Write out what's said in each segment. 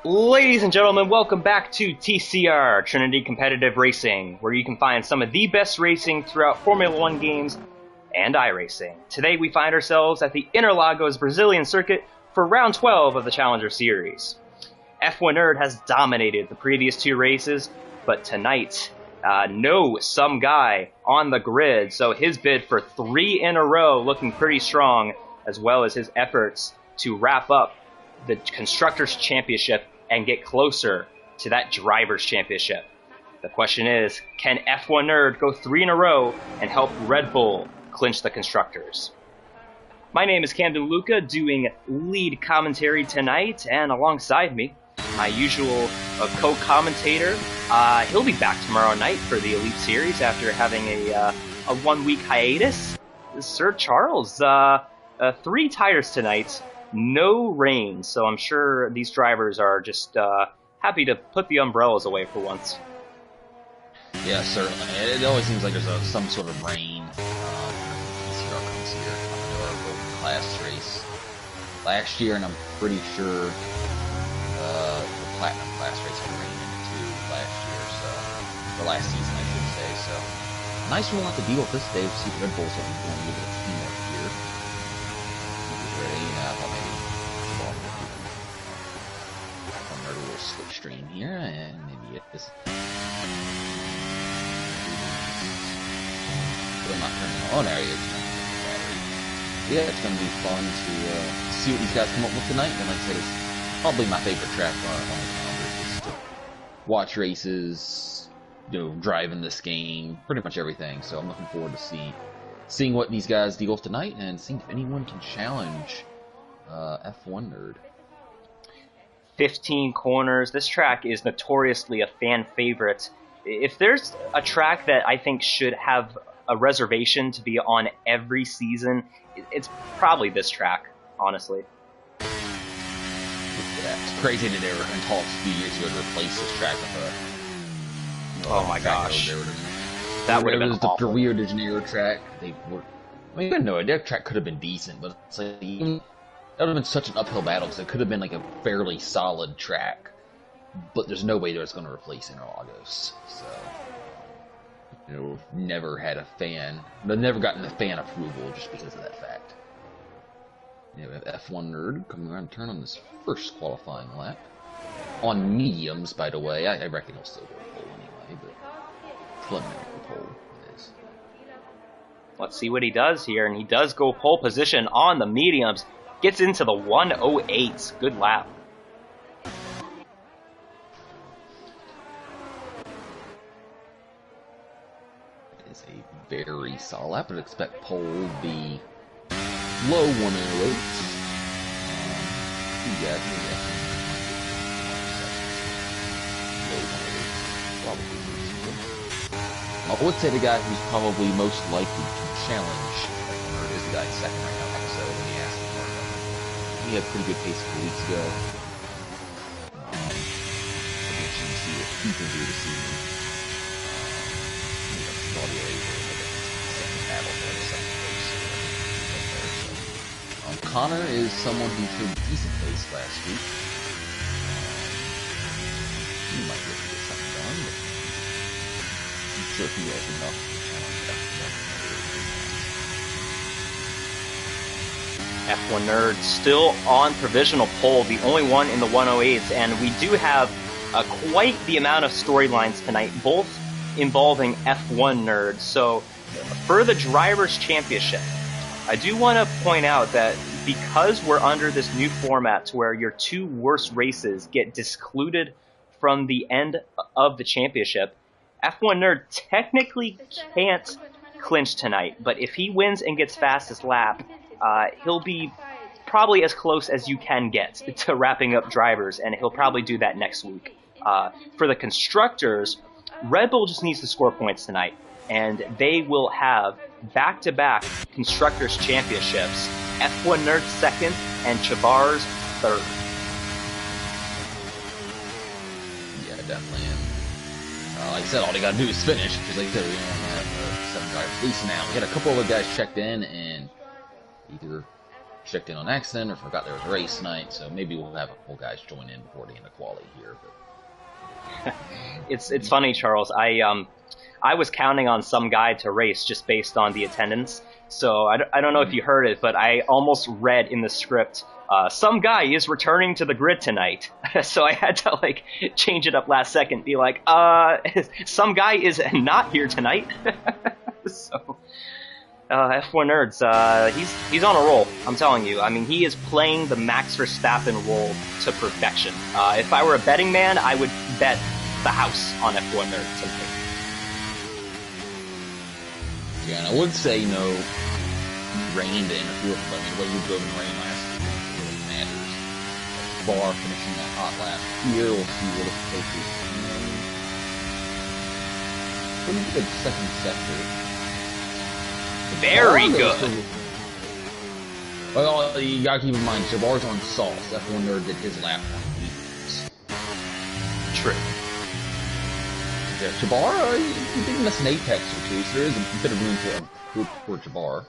Ladies and gentlemen, welcome back to TCR, Trinity Competitive Racing, where you can find some of the best racing throughout Formula 1 games and iRacing. Today we find ourselves at the Interlagos Brazilian circuit for round 12 of the Challenger Series. F1 Nerd has dominated the previous two races, but tonight, no some guy on the grid, so his bid for 3 in a row looking pretty strong, as well as his efforts to wrap up the Constructors' Championship and get closer to that Drivers' Championship. The question is, can F1 Nerd go 3 in a row and help Red Bull clinch the Constructors? My name is Camden Luca, doing lead commentary tonight, and alongside me, my usual co-commentator. He'll be back tomorrow night for the Elite Series after having a 1-week hiatus. Sir Charles, 3 tires tonight. No rain, so I'm sure these drivers are just happy to put the umbrellas away for once. Yeah, certainly. It always seems like there's some sort of rain. TCR comes here on our road class race last year, and I'm pretty sure the Platinum class race had rained into last year, so the last season, I should say. So nice we won't have to deal with this today. See if Red Bull's going to be a little teamwork here. Ready? I thought maybe a little slipstream here, and maybe it is. But I'm not turning on there. Yeah, it's going to be fun to see what these guys come up with tonight. And like I said, it's probably my favorite track on the calendar, just to watch races, drive in this game, pretty much everything. So I'm looking forward to seeing what these guys deal with tonight and seeing if anyone can challenge F1 Nerd. 15 corners. This track is notoriously a fan favorite. If there's a track that I think should have a reservation to be on every season, it's probably this track, honestly. Yeah, it's crazy that they were in talks a few years ago to replace this track with oh my gosh. That would have been awful. The Rio de Janeiro track. They were. I mean, I know that track could have been decent, but it's like that would have been such an uphill battle because it could have been like a fairly solid track. But there's no way that it's going to replace Interlagos. So, never had a fan. They've never gotten the fan approval just because of that fact. We have F1 Nerd coming around to turn on this first qualifying lap. On mediums, by the way. I reckon he'll still go pole anyway, but preliminary pole it is. Let's see what he does here, and he does go pole position on the mediums. Gets into the 108s. Good lap. It is a very solid lap. I'd expect pole to be low 108s. Yeah, probably. I would say the guy who's probably most likely to challenge is the guy second right now. He had a pretty good pace a few weeks ago. We'll see what he can do this season. Connor is someone who showed decent pace last week. He might be able to get something done, but I'm sure he has enough to challenge F1 Nerd still on provisional pole, the only one in the 108s, and we do have quite the amount of storylines tonight, both involving F1 Nerd. So, for the Drivers' Championship, I do want to point out that because we're under this new format to where your 2 worst races get discluded from the end of the championship, F1 Nerd technically can't clinch tonight, but if he wins and gets fastest lap, he'll be probably as close as you can get to wrapping up drivers, and he'll probably do that next week. For the Constructors, Red Bull just needs to score points tonight, and they will have back-to-back Constructors' Championships. F1 Nerd second, and Chavar's third. Yeah, definitely. And like I said, all they gotta do is finish, because like I said, we only have 7 drivers at least now. We had a couple other guys checked in, and either checked in on accident or forgot there was a race tonight. So maybe we'll have a couple guys join in before the end of quality here. But It's funny, Charles. I was counting on some guy to race just based on the attendance. So I don't know if you heard it, but I almost read in the script, some guy is returning to the grid tonight. So I had to like change it up last second, be like, some guy is not here tonight. So F1 Nerds, he's on a roll. I'm telling you. I mean, he is playing the Max Verstappen role to perfection. If I were a betting man, I would bet the house on F1 Nerds tonight. Yeah, and I would say, you know, rain to interfere with it. I mean, what you drove in rain last year really matters. Bar finishing that hot lap here, we'll see what it takes. Pretty good second sector. Very good. Well, you gotta keep in mind, Jabbar's on sauce. F1 Nerd did his lap on weakness. True. Yeah, Jabbar, he did miss an apex or two, so there is a bit of room for Jabbar.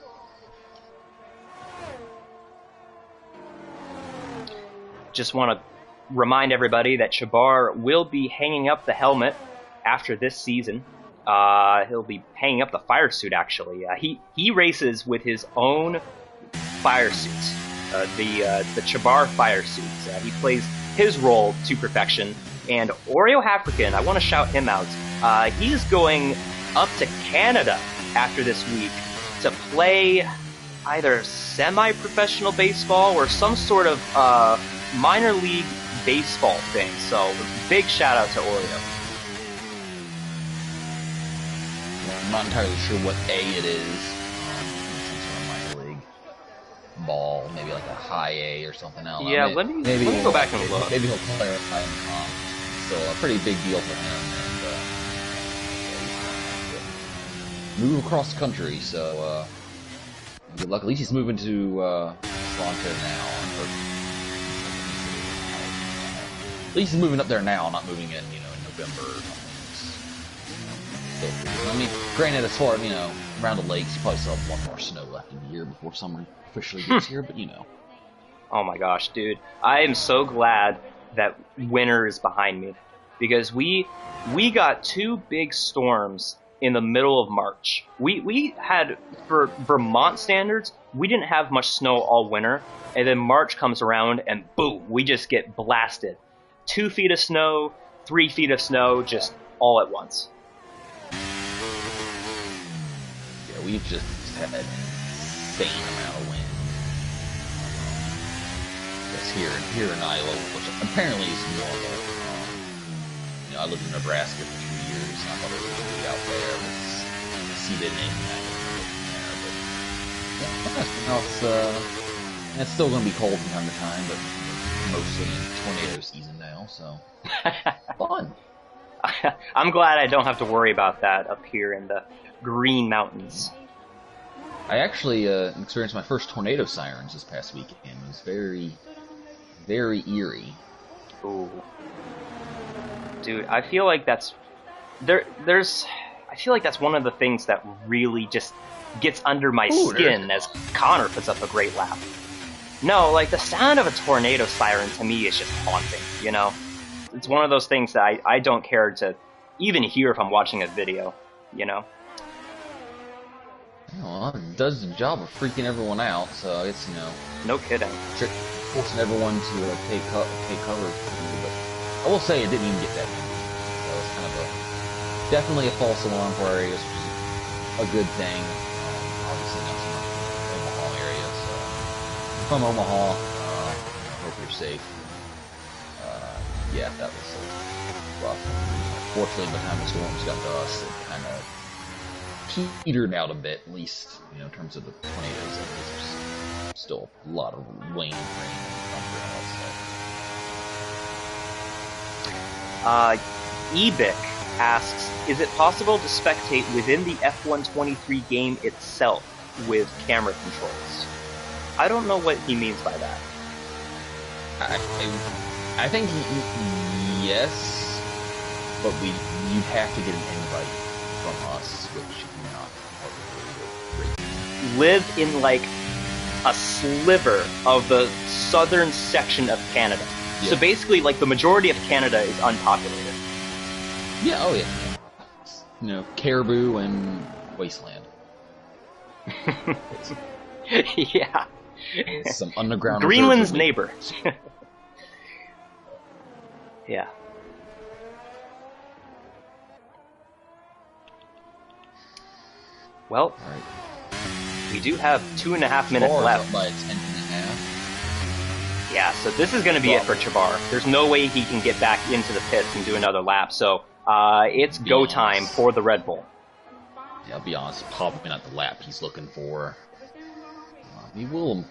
Just want to remind everybody that Jabbar will be hanging up the helmet after this season. He'll be hanging up the fire suit, actually. He races with his own fire suits, the Jabbar fire suits. He plays his role to perfection. And Oreo African, I want to shout him out. He's going up to Canada after this week to play either semi-professional baseball or some sort of minor league baseball thing. So big shout out to Oreo. I'm not entirely sure what A it is. Some sort of minor league ball, maybe like a high A or something else. Yeah, let me go back and look. Maybe he'll clarify in the comments. So a pretty big deal for him, and move across the country. So good luck. At least he's moving to Toronto now. At least he's moving up there now, not moving in, you know, in November or something. Still, I mean, granted, as far as, you know, around the lakes, you probably still have one more snow left in the year before summer officially gets here, but you know. Oh my gosh, dude. I am so glad that winter is behind me, because we got 2 big storms in the middle of March. We had, for Vermont standards, we didn't have much snow all winter, and then March comes around and boom, we just get blasted. 2 feet of snow, 3 feet of snow, just all at once. Yeah, we've just had an insane amount of wind. Here in Iowa, which apparently is normal. You know, I lived in Nebraska for 2 years, and I thought it was going to be out there. I see the name there, but it's still going to be cold from time to time, but mostly tornado season now, so fun. I'm glad I don't have to worry about that up here in the Green Mountains. I actually experienced my first tornado sirens this past weekend. It was very, very eerie. Ooh. Dude, I feel like that's I feel like that's one of the things that really just gets under my skin as Connor puts up a great lap. No, like the sound of a tornado siren to me is just haunting, you know? It's one of those things that I don't care to even hear if I'm watching a video, you know? Well, it does the job of freaking everyone out, so it's, you know... No kidding. Forcing everyone to take cover. But I will say it didn't even get that many. So it's kind of definitely a false alarm for areas, which is a good thing. Obviously not so much in the Omaha area, so... From Omaha, hope you're safe. Yeah, that was rough. Fortunately, by the time the storms got to us, it kind of petered out a bit, at least, you know, in terms of the tornadoes. There's still a lot of rain and thunder outside. Ebic asks, is it possible to spectate within the F123 game itself with camera controls? I don't know what he means by that. I think yes, but you'd have to get an invite from us, which you're not. Live in like a sliver of the southern section of Canada. Yeah. So basically, like, the majority of Canada is unpopulated. Yeah, oh yeah. You know, caribou and wasteland. Yeah. Some underground Greenland's neighbor. Yeah. Well, right. We do have 2.5 minutes left. By a tenth and a half. Yeah, so this is going to be it for Chabar. There's no way he can get back into the pits and do another lap, so it's go time for the Red Bull. Yeah, I'll be honest, probably not the lap he's looking for. He will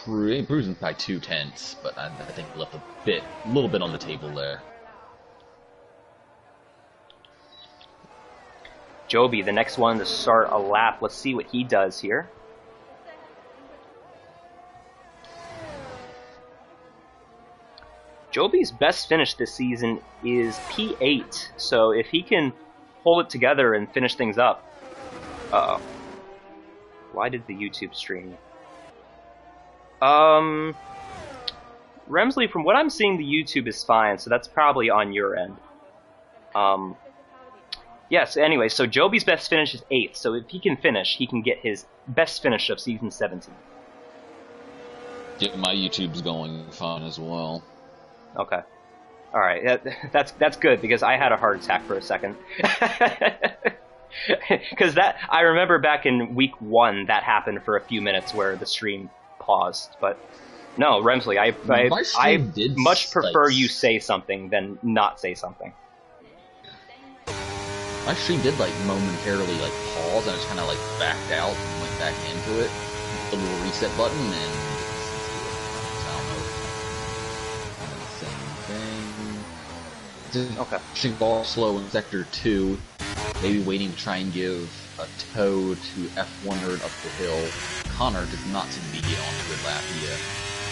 improve by 2/10, but I think he left a little bit on the table there. Joby, the next one to start a lap. Let's see what he does here. Joby's best finish this season is P8, so if he can hold it together and finish things up... Uh-oh. Why did the YouTube stream... Remsley, from what I'm seeing, the YouTube is fine, so that's probably on your end. Yes, anyway, so Joby's best finish is 8th, so if he can finish, he can get his best finish of Season 17. Yeah, my YouTube's going fine as well. Okay. Alright, that's good, because I had a heart attack for a second. Because I remember back in week 1, that happened for a few minutes where the stream paused, but... No, Remsley, I much prefer you say something than not say something. My stream did momentarily pause, and I just kind of backed out and went back into it. Hit the little reset button and I don't know. Same thing. Okay. Pushing ball slow in sector 2. Maybe waiting to try and give a tow to F1 nerd up the hill. Connor does not seem to be getting on a good lap yet.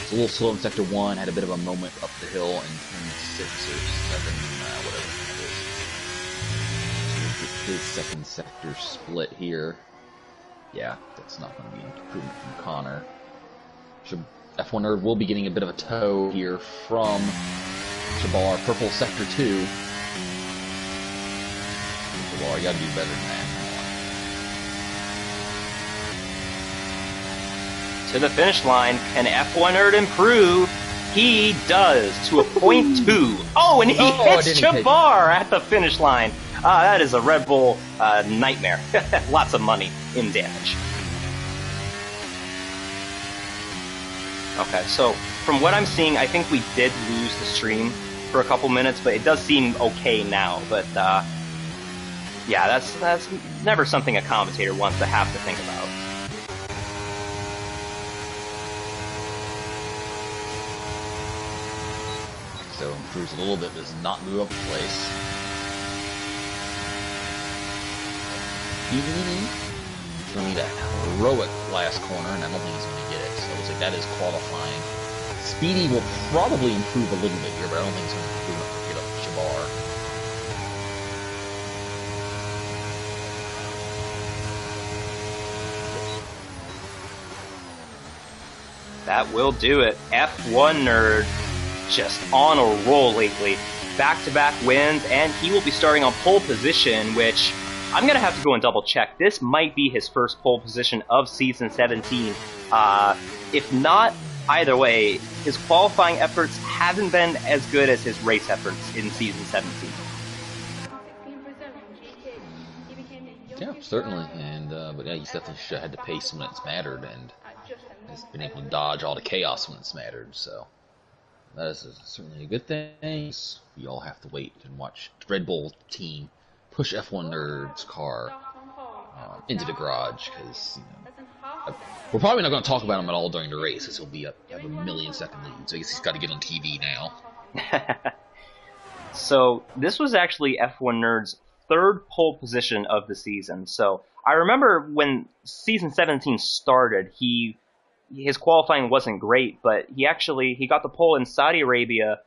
It's a little slow in sector 1. Had a bit of a moment up the hill in turn 6 or 7, whatever. His second sector split here. Yeah, that's not going to be an improvement from Connor. F1 Nerd will be getting a bit of a tow here from Shabar. Purple sector 2. Shabar, you gotta do better than that. To the finish line, can F1 Nerd improve? He does, to a .2. Oh, and he hits Chabar at the finish line. That is a Red Bull nightmare. Lots of money in damage. Okay, so from what I'm seeing, I think we did lose the stream for a couple minutes, but it does seem okay now. But yeah, that's never something a commentator wants to have to think about. So improves a little bit, does not move up a place. He's going to need a heroic last corner, and I don't think he's going to get it. So it looks like that is qualifying. Speedy will probably improve a little bit here, but I don't think he's going to improve enough to get up Shabar. That will do it. F1 Nerd just on a roll lately. Back-to-back wins, and he will be starting on pole position, which I'm going to have to go and double-check. This might be his first pole position of Season 17. If not, either way, his qualifying efforts haven't been as good as his race efforts in Season 17. Yeah, certainly. And but yeah, he's definitely had the pace when it's mattered, and has been able to dodge all the chaos when it's mattered, so that is certainly a good thing. We all have to wait and watch the Red Bull team push F1 Nerd's car into the garage, because we're probably not going to talk about him at all during the race, because he'll be have a millisecond lead, so I guess he's got to get on TV now. So this was actually F1 Nerd's third pole position of the season. So I remember when Season 17 started, his qualifying wasn't great, but he got the pole in Saudi Arabia,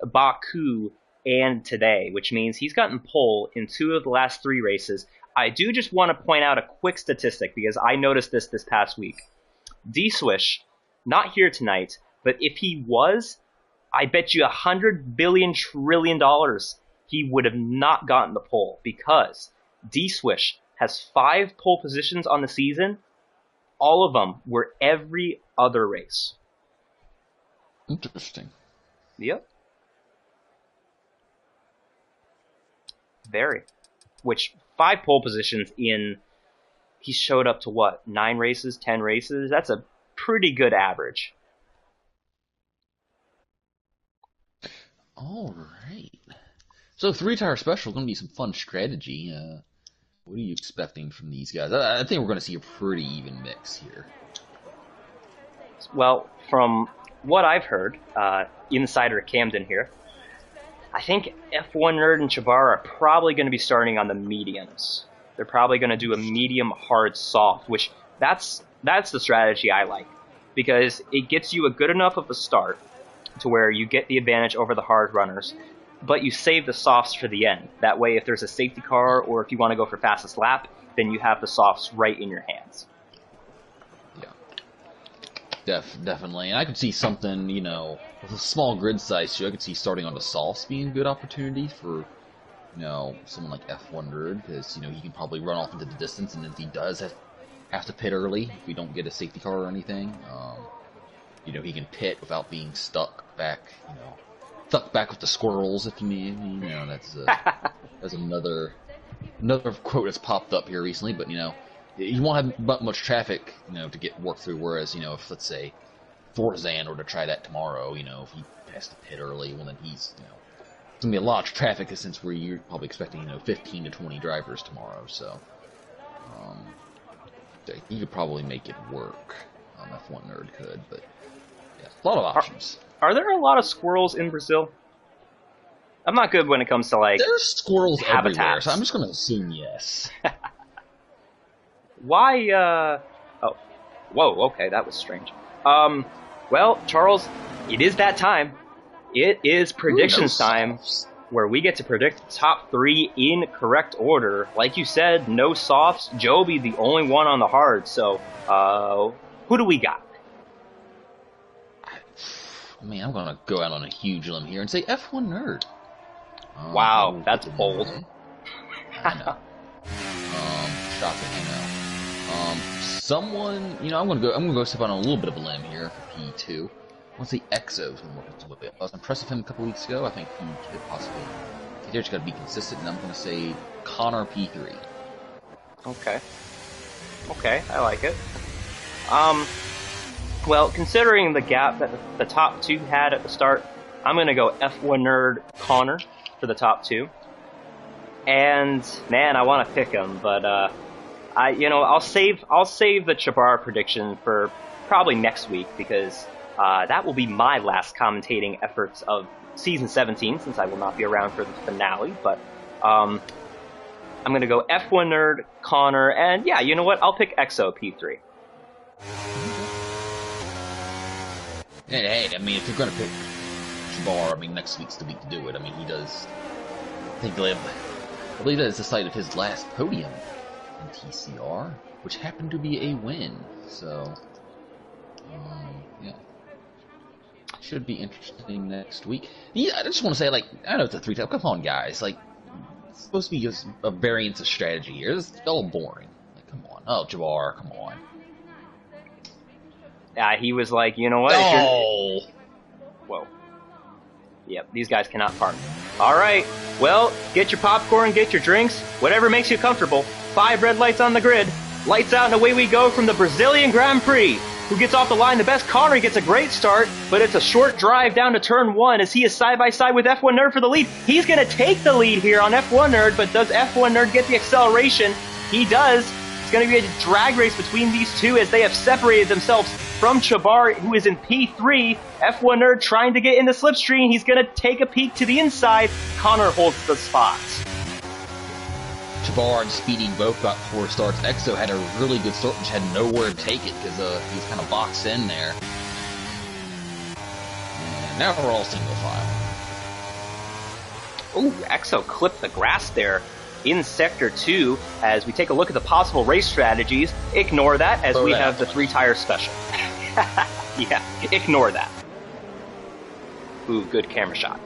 Baku, and today, which means he's gotten pole in 2 of the last 3 races. I do just want to point out a quick statistic, because I noticed this past week. D-Swish not here tonight, but if he was, I bet you $100 billion trillion he would have not gotten the pole, because D-Swish has 5 pole positions on the season. All of them were every other race. Interesting. Yep. Very. Which, 5 pole positions in, he showed up to what, 9 races, 10 races? That's a pretty good average. All right. So 3-tire special is going to be some fun strategy. What are you expecting from these guys? I think we're going to see a pretty even mix here. Well, from what I've heard, Insider Camden here, I think F1 Nerd and Chabar are probably going to be starting on the mediums. They're probably going to do a medium, hard, soft, which that's the strategy I like, because it gets you a good enough of a start to where you get the advantage over the hard runners, but you save the softs for the end. That way, if there's a safety car or if you want to go for fastest lap, then you have the softs right in your hands. Yeah, definitely. And I could see something, with a small grid size too. I could see starting on the softs being a good opportunity for, someone like F1 Nerd, because he can probably run off into the distance, and if he does have to pit early, if we don't get a safety car or anything, he can pit without being stuck back with the squirrels, if you mean. That's another quote that's popped up here recently. But you won't have much traffic, to get worked through. Whereas if, let's say, Forzan were to try that tomorrow, if he has to pit early, well then he's it's gonna be a lot of traffic, since you're probably expecting 15 to 20 drivers tomorrow. So you could probably make it work. F1 Nerd could, but yeah, a lot of options. Are there a lot of squirrels in Brazil? I'm not good when it comes to, there's squirrels habitats. Everywhere, so I'm just going to assume yes. Why, oh. Whoa, okay, that was strange. Well, Charles, it is that time. It is predictions time, where we get to predict the top 3 in correct order. Like you said, no softs. Joby, the only one on the hard. So, who do we got? I'm going to go out on a huge limb here and say F1 Nerd. Wow, that's bold. I know. Shocking, someone, I'm gonna go step on a little bit of a limb here for P2. I want to say Exo's gonna work a little bit. I was impressed with him a couple weeks ago. I think he could possibly. He's just got to be consistent, and I'm gonna say Connor P3. Okay, I like it. Well, considering the gap that the top 2 had at the start, I'm gonna go F1 Nerd Connor for the top 2. And man, I want to pick him, but I'll save the Chabar prediction for probably next week, because that will be my last commentating efforts of season 17, since I will not be around for the finale. But I'm gonna go F1 Nerd Connor, and yeah, you know what? I'll pick Exo P3. And hey, if you're gonna pick Chabar, next week's the week to do it. He does. I believe that is the site of his last podium in TCR, which happened to be a win. So, yeah, should be interesting next week. Yeah, I just want to say, I know it's a 3-tire. Come on, guys. It's supposed to be just a variance of strategy here. This is all boring. Come on. Oh, Jabbar, come on. He was like, you know what? Oh! Whoa. Yep, these guys cannot park. Alright, well, get your popcorn, get your drinks, whatever makes you comfortable. 5 red lights on the grid. Lights out and away we go from the Brazilian Grand Prix. Who gets off the line the best? Connor gets a great start, but it's a short drive down to turn 1 as he is side by side with F1 Nerd for the lead. He's going to take the lead here on F1 Nerd, but does F1 Nerd get the acceleration? He does. It's going to be a drag race between these two as they have separated themselves from Chabar, who is in P3. F1 Nerd trying to get in the slipstream. He's going to take a peek to the inside. Connor holds the spots. Chabar and Speedy both got 4 starts. Exo had a really good start, which had nowhere to take it because he was kind of boxed in there. And now we're all single file. Ooh, Exo clipped the grass there in Sector 2 as we take a look at the possible race strategies. Ignore that as we have the 3-tire special. Yeah, ignore that. Ooh, good camera shot.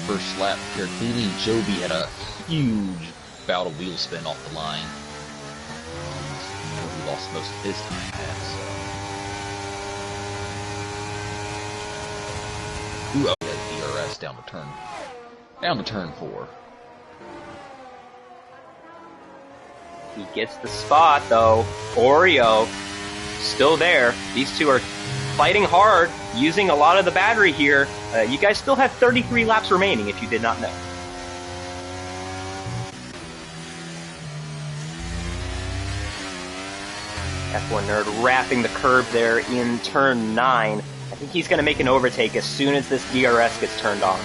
First lap here, clearly Joby had a huge bout of wheel spin off the line. He lost most of his time at, so. Ooh, oh, yeah, DRS down to turn 4. He gets the spot though. Oreo still there. These two are fighting hard, using a lot of the battery here. You guys still have 33 laps remaining if you did not know. F1 Nerd wrapping the curb there in turn 9. I think he's going to make an overtake as soon as this DRS gets turned on.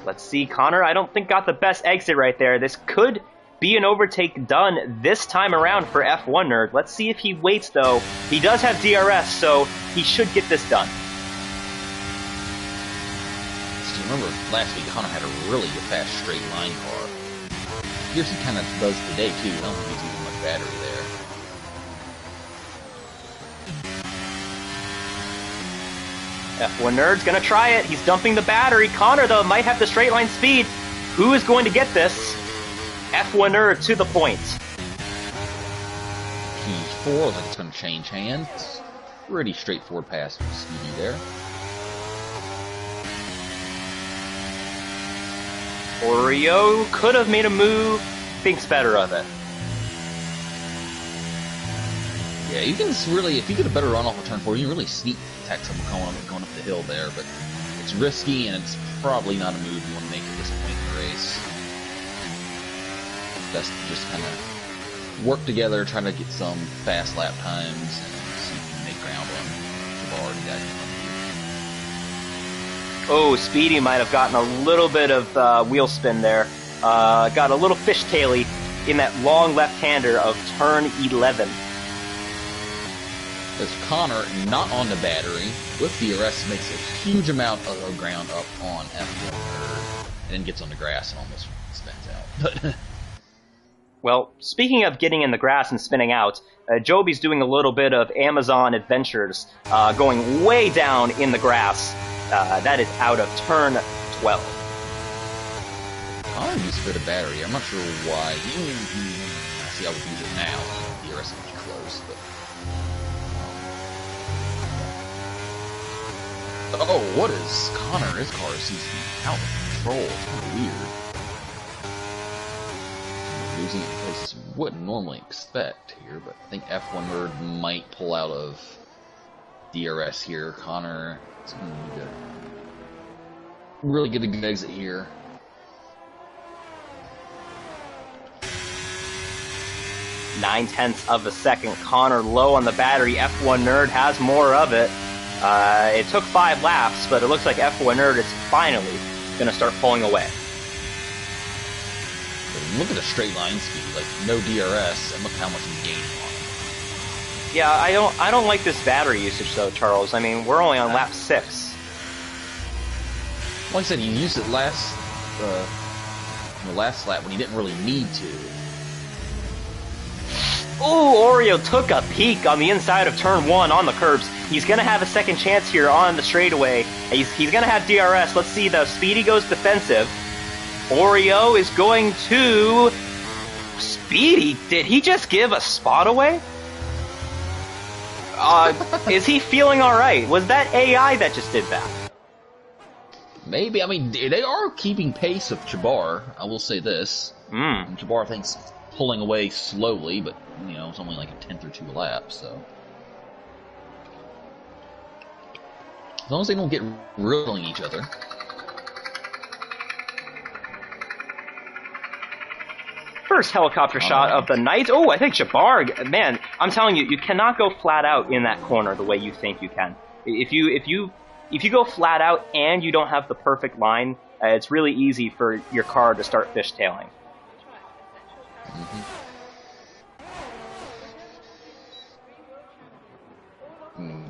Let's see, Connor, I don't think got the best exit right there. This could be an overtake done this time around for F1 Nerd. Let's see if he waits, though. He does have DRS, so he should get this done. So you remember last week, Connor had a really fast straight line car. Here's he kind of does today, too. I don't think he's using much battery there. F1 Nerd's gonna try it. He's dumping the battery. Connor, though, might have the straight line speed. Who is going to get this? F1 Nerd to the point. P4 looks like it's going to change hands. Pretty straightforward pass from Speedy there. Oreo could have made a move. Thinks better of it. Yeah, you can really, if you get a better run off of turn 4, you can really sneak attack someone going up the hill there, but it's risky and it's probably not a move you want to make at this point in the race. Best to just kind of work together, try to get some fast lap times, and see if you can make ground on the bar and guys in front of you. Oh, Speedy might have gotten a little bit of wheel spin there. Got a little fishtaily in that long left-hander of turn 11. As Connor, not on the battery, with DRS, makes a huge amount of ground up on F1 Nerd, and then gets on the grass and almost spins out. Well, speaking of getting in the grass and spinning out, Joby's doing a little bit of Amazon adventures, going way down in the grass. That is out of turn 12. Connor used a bit of battery. I'm not sure why. I see how we use it now. DRS is much close, but. Oh, what is Connor? His car seems to be out of control. It's kind of weird. Losing it in places you wouldn't normally expect here, but I think F1 Nerd might pull out of DRS here. Connor is going to need to really get a good exit here. Nine-tenths of a second. Connor low on the battery. F1 Nerd has more of it. It took 5 laps, but it looks like F1 Nerd is finally going to start pulling away. Look at the straight line speed, like no DRS, and look how much he's gaining on it. Yeah, I don't like this battery usage though, Charles. I mean, we're only on lap 6. Like I said, he used it last, in the last lap when he didn't really need to. Ooh, Oreo took a peek on the inside of turn 1 on the curbs. He's going to have a second chance here on the straightaway. He's going to have DRS. Let's see, though. Speedy goes defensive. Oreo is going to... Speedy, did he just give a spot away? Is he feeling alright? Was that AI that just did that? Maybe. I mean, they are keeping pace of Jabbar, I will say this. Jabbar thinks pulling away slowly, but, you know, it's only like a 10th or 2 laps, so... As long as they don't get riddling each other. First helicopter shot of the night. Oh, I think Jabbar, man, I'm telling you, you cannot go flat out in that corner the way you think you can. If you go flat out and you don't have the perfect line, it's really easy for your car to start fishtailing.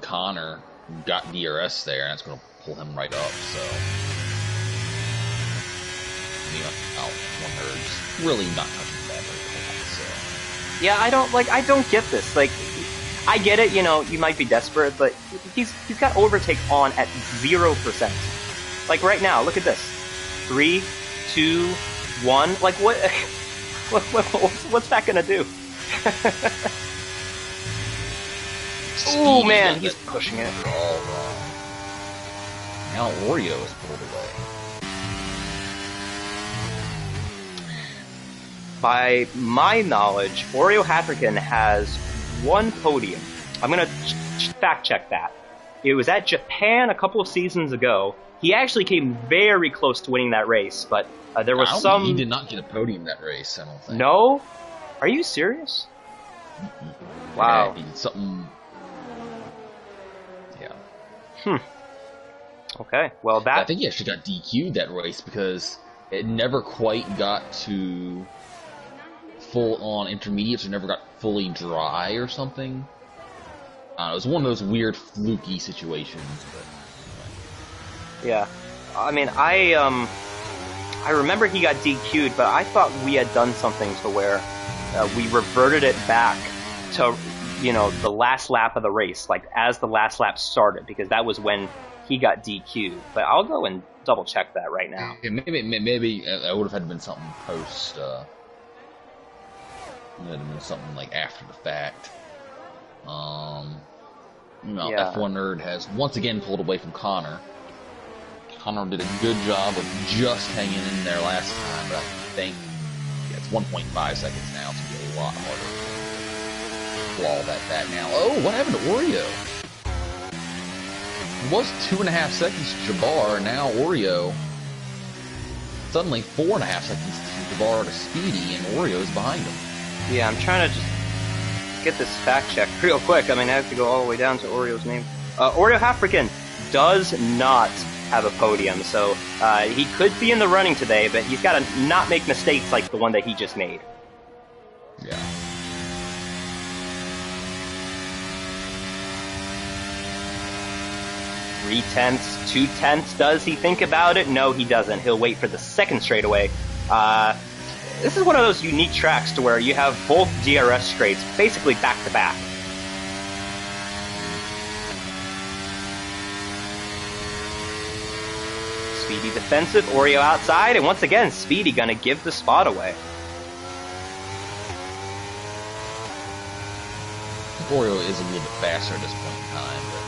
Connor got DRS there, and that's going to pull him right up. So, one nerd's really not touching that very much. So, yeah, I don't get this. Like, I get it. You know, you might be desperate, but he's got overtake on at 0%. Like right now, look at this: 3, 2, 1. Like what? What's that gonna do? Oh man, he's pushing it. All wrong. Now Oreo is pulled away. By my knowledge, Oreo Hatrican has 1 podium. I'm gonna fact check that. It was at Japan a couple of seasons ago. He actually came very close to winning that race, but there was some. He did not get a podium that race. I don't think. No, are you serious? Wow. Yeah, something. Yeah. Okay. Well, that. I think he actually got DQ'd that race because it never quite got to full-on intermediates, or never got fully dry or something. It was one of those weird fluky situations. But yeah. I mean, I remember he got DQ'd, but I thought we had done something to where we reverted it back to, you know, the last lap of the race, like as the last lap started, because that was when he got DQ'd. But I'll go and double check that right now. Yeah, maybe it would have had to been something post. It would have been something like after the fact. Yeah. F1 Nerd has once again pulled away from Connor. Connor did a good job of just hanging in there last time, but I think it's 1.5 seconds now, so it's going to be a lot harder to claw that back now. Oh, what happened to Oreo? It was 2.5 seconds to Jabbar, and now Oreo suddenly 4.5 seconds to Jabbar to Speedy, and Oreo's behind him. Yeah, I'm trying to just get this fact checked real quick. I mean, I have to go all the way down to Oreo's name. Oreo Hatrican does not have a podium, so he could be in the running today, but he's got to not make mistakes like the one that he just made. Yeah. Three tenths, 2/10. Does he think about it? No, he doesn't. He'll wait for the second straightaway. This is one of those unique tracks to where you have both DRS straights basically back to back. Speedy defensive, Oreo outside, and once again, Speedy gonna give the spot away. Oreo is a little bit faster at this point in time, but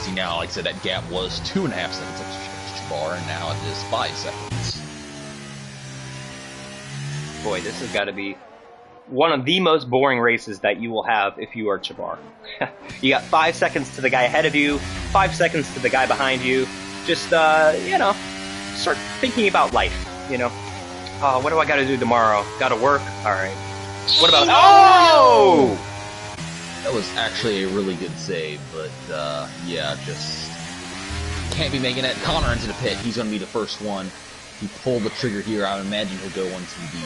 see now, like I said, that gap was 2.5 seconds up to Jabbar, and now it is 5 seconds. Boy, this has got to be one of the most boring races that you will have if you are Jabbar. You got 5 seconds to the guy ahead of you, 5 seconds to the guy behind you. Just, you know, start thinking about life, you know. What do I got to do tomorrow? Got to work? All right. What about... Oh! That was actually a really good save, but, yeah, just can't be making it. Connor into the pit. He's going to be the first one. He pulled the trigger here. I would imagine he'll go into the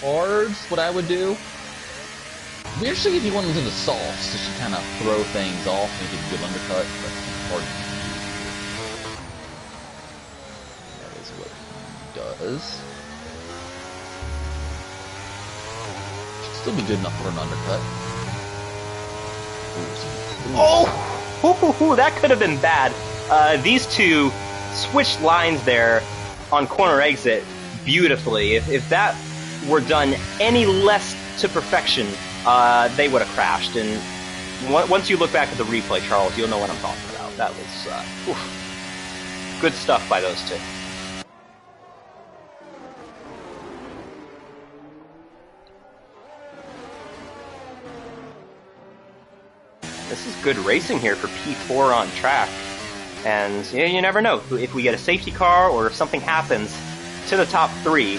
hards, what I would do. It'd be interesting if he went into the softs, just to kind of throw things off and get a good undercut, but hard to do. That is what he does. Should still be good enough for an undercut. Oh! That could have been bad. These two switched lines there on corner exit beautifully. If that were done any less to perfection, they would have crashed. And once you look back at the replay, Charles, you'll know what I'm talking about. That was good stuff by those two. This is good racing here for P4 on track. And you never know, if we get a safety car or if something happens to the top 3,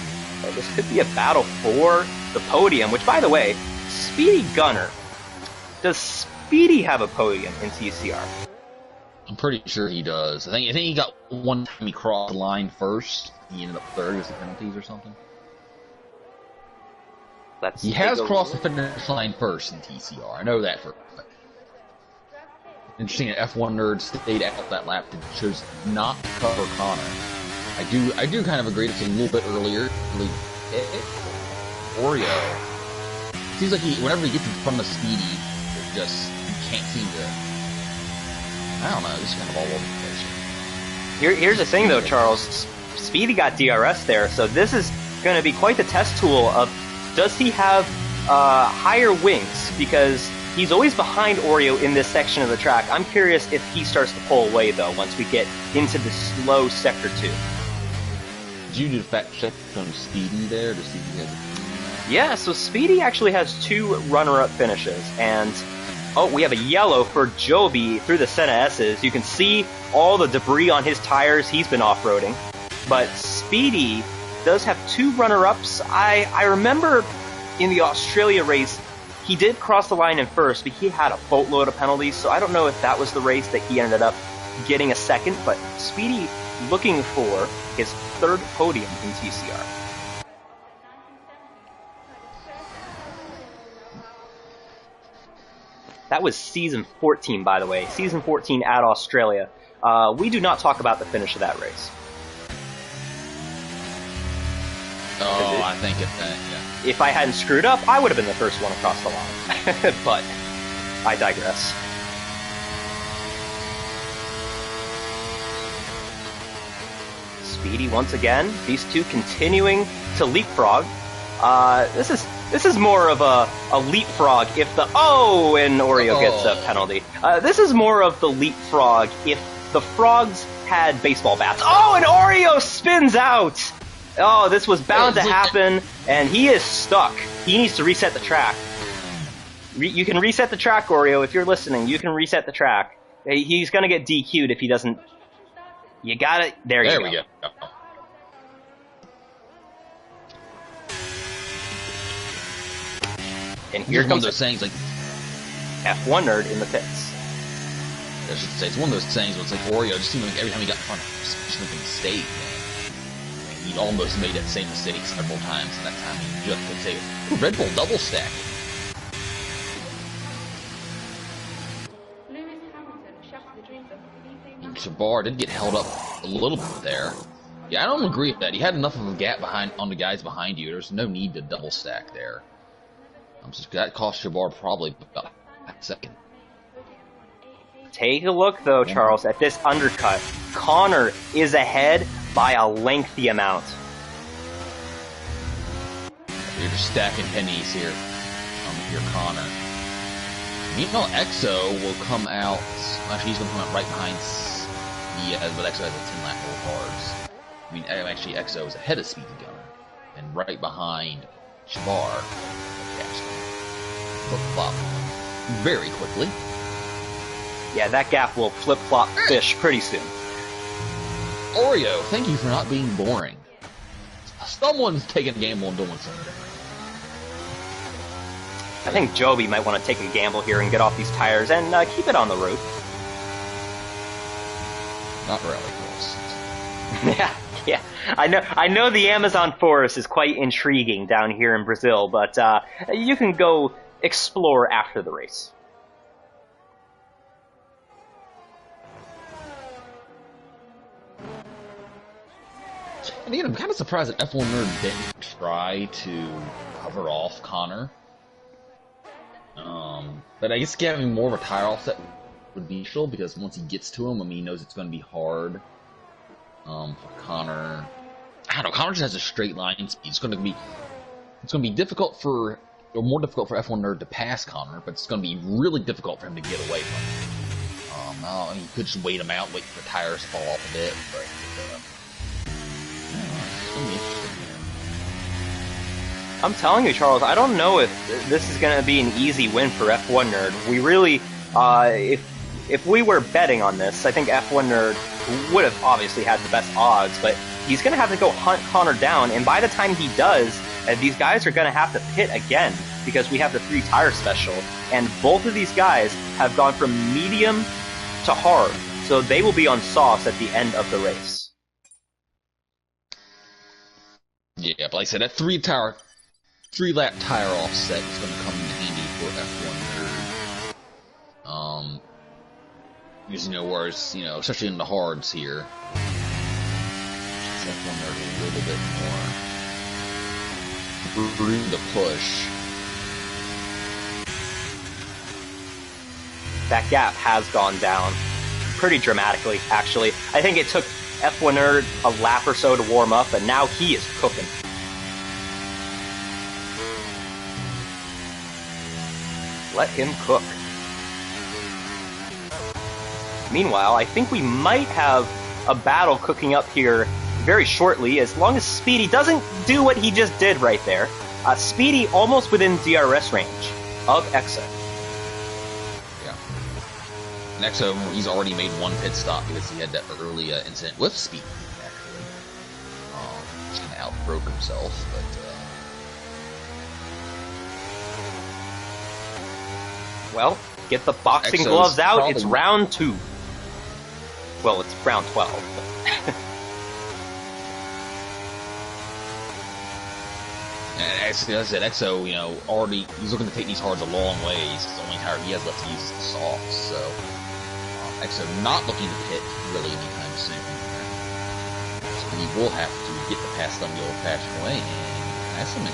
this could be a battle for the podium, which, by the way, Speedy Gunner. Does Speedy have a podium in TCR? I'm pretty sure he does. I think he got one time he crossed the line first. He ended up third with the penalties or something. He has crossed the finish line first in TCR. I know that for a fact. Interesting, an F1 nerd stayed out that lap and chose not to cover Connor. I do kind of agree it's a little bit earlier. Oreo. Seems like whenever he gets in front of Speedy, it just he can't seem to. I don't know. Just kind of all over the place. Here's the thing, though, Charles. Speedy got DRS there, so this is going to be quite the test tool of does he have higher wings, because he's always behind Oreo in this section of the track. I'm curious if he starts to pull away, though, once we get into the slow Sector 2. Did you do the fact check on Speedy there to see if he has a... Yeah, so Speedy actually has 2 runner-up finishes, and oh, we have a yellow for Joby through the set of S's. You can see all the debris on his tires. He's been off-roading. But Speedy does have 2 runner-ups. I remember in the Australia race, he did cross the line in first, but he had a boatload of penalties, so I don't know if that was the race that he ended up getting a second, but Speedy looking for his 3rd podium in TCR. That was Season 14, by the way. Season 14 at Australia. We do not talk about the finish of that race. Oh, I think yeah. If I hadn't screwed up, I would have been the first one across the line. But I digress. Speedy once again. These two continuing to leapfrog. This is more of a leapfrog if the and Oreo gets a penalty. This is more of the leapfrog if the frogs had baseball bats. Oh, and Oreo spins out. Oh, this was bound to happen, and he is stuck. He needs to reset the track. You can reset the track, Oreo, if you're listening. You can reset the track. He's gonna get DQ'd if he doesn't. You got it. There we go. And here comes those sayings like F1 nerd in the pits. I should say it's one of those sayings where it's like Oreo just seemed like every time he got in front of him, just making a mistake. And he almost made that same mistake several times, and that time he just could say, "Ooh, Red Bull double stack." And Shabar did get held up a little bit there. Yeah, I don't agree with that. He had enough of a gap on the guys behind you. There's no need to double stack there. So that cost Shabar probably about a second. Take a look, though, Charles, at this undercut. Connor is ahead by a lengthy amount. You're just stacking pennies here on your Connor. Meanwhile, Exo will come out. Actually, he's going to come out right behind. But Exo has a 10-lap full cars. I mean, actually, Exo is ahead of Speedy Gunner and right behind Shabar. Flip-flop very quickly. Yeah, that gap will flip-flop fish pretty soon. Oreo, thank you for not being boring. Someone's taking a gamble and doing something. I think Joby might want to take a gamble here and get off these tires and keep it on the road. Not really, Chris. Yeah. I know the Amazon forest is quite intriguing down here in Brazil, but you can go explore after the race. And again, I'm kind of surprised that F1 Nerd didn't try to cover off Connor. But I guess getting more of a tire offset would be useful, because once he gets to him, I mean, he knows it's going to be hard for Connor. I don't know, Connor just has a straight line speed. It's going to be difficult for, or more difficult for F1 Nerd to pass Connor, but it's going to be really difficult for him to get away from him. I mean, you could just wait him out, wait for the tires to fall off a bit, but it's going to be interesting here. I'm telling you, Charles, I don't know if this is going to be an easy win for F1 Nerd. We really, if we were betting on this, I think F1 Nerd would have obviously had the best odds, but he's going to have to go hunt Connor down, and by the time he does, these guys are going to have to pit again, because we have the 3-tire special, and both of these guys have gone from medium to hard, so they will be on sauce at the end of the race. Yeah, but like I said, that 3-lap tire offset is going to come in handy for F1 Nerd. Because, whereas, especially in the hards here, that one there's a little bit more room to push. That gap has gone down pretty dramatically, actually. I think it took F1 Nerd a lap or so to warm up, and now he is cooking. Let him cook. Meanwhile, I think we might have a battle cooking up here very shortly, as long as Speedy doesn't do what he just did right there. Speedy almost within DRS range of Exo. Yeah. And Exo, he's already made one pit stop because he had that early incident with Speedy, actually. Just kind of outbroke himself, but... Well, get the boxing Exo's gloves out. probably... It's round 2. Well, it's round 12. And as I said, Exo, already he's looking to take these hards a long ways. The only tire he has left to use is the softs. So Exo not looking to pit really anytime soon. So he will have to get the pass them the old-fashioned way, and pass him in.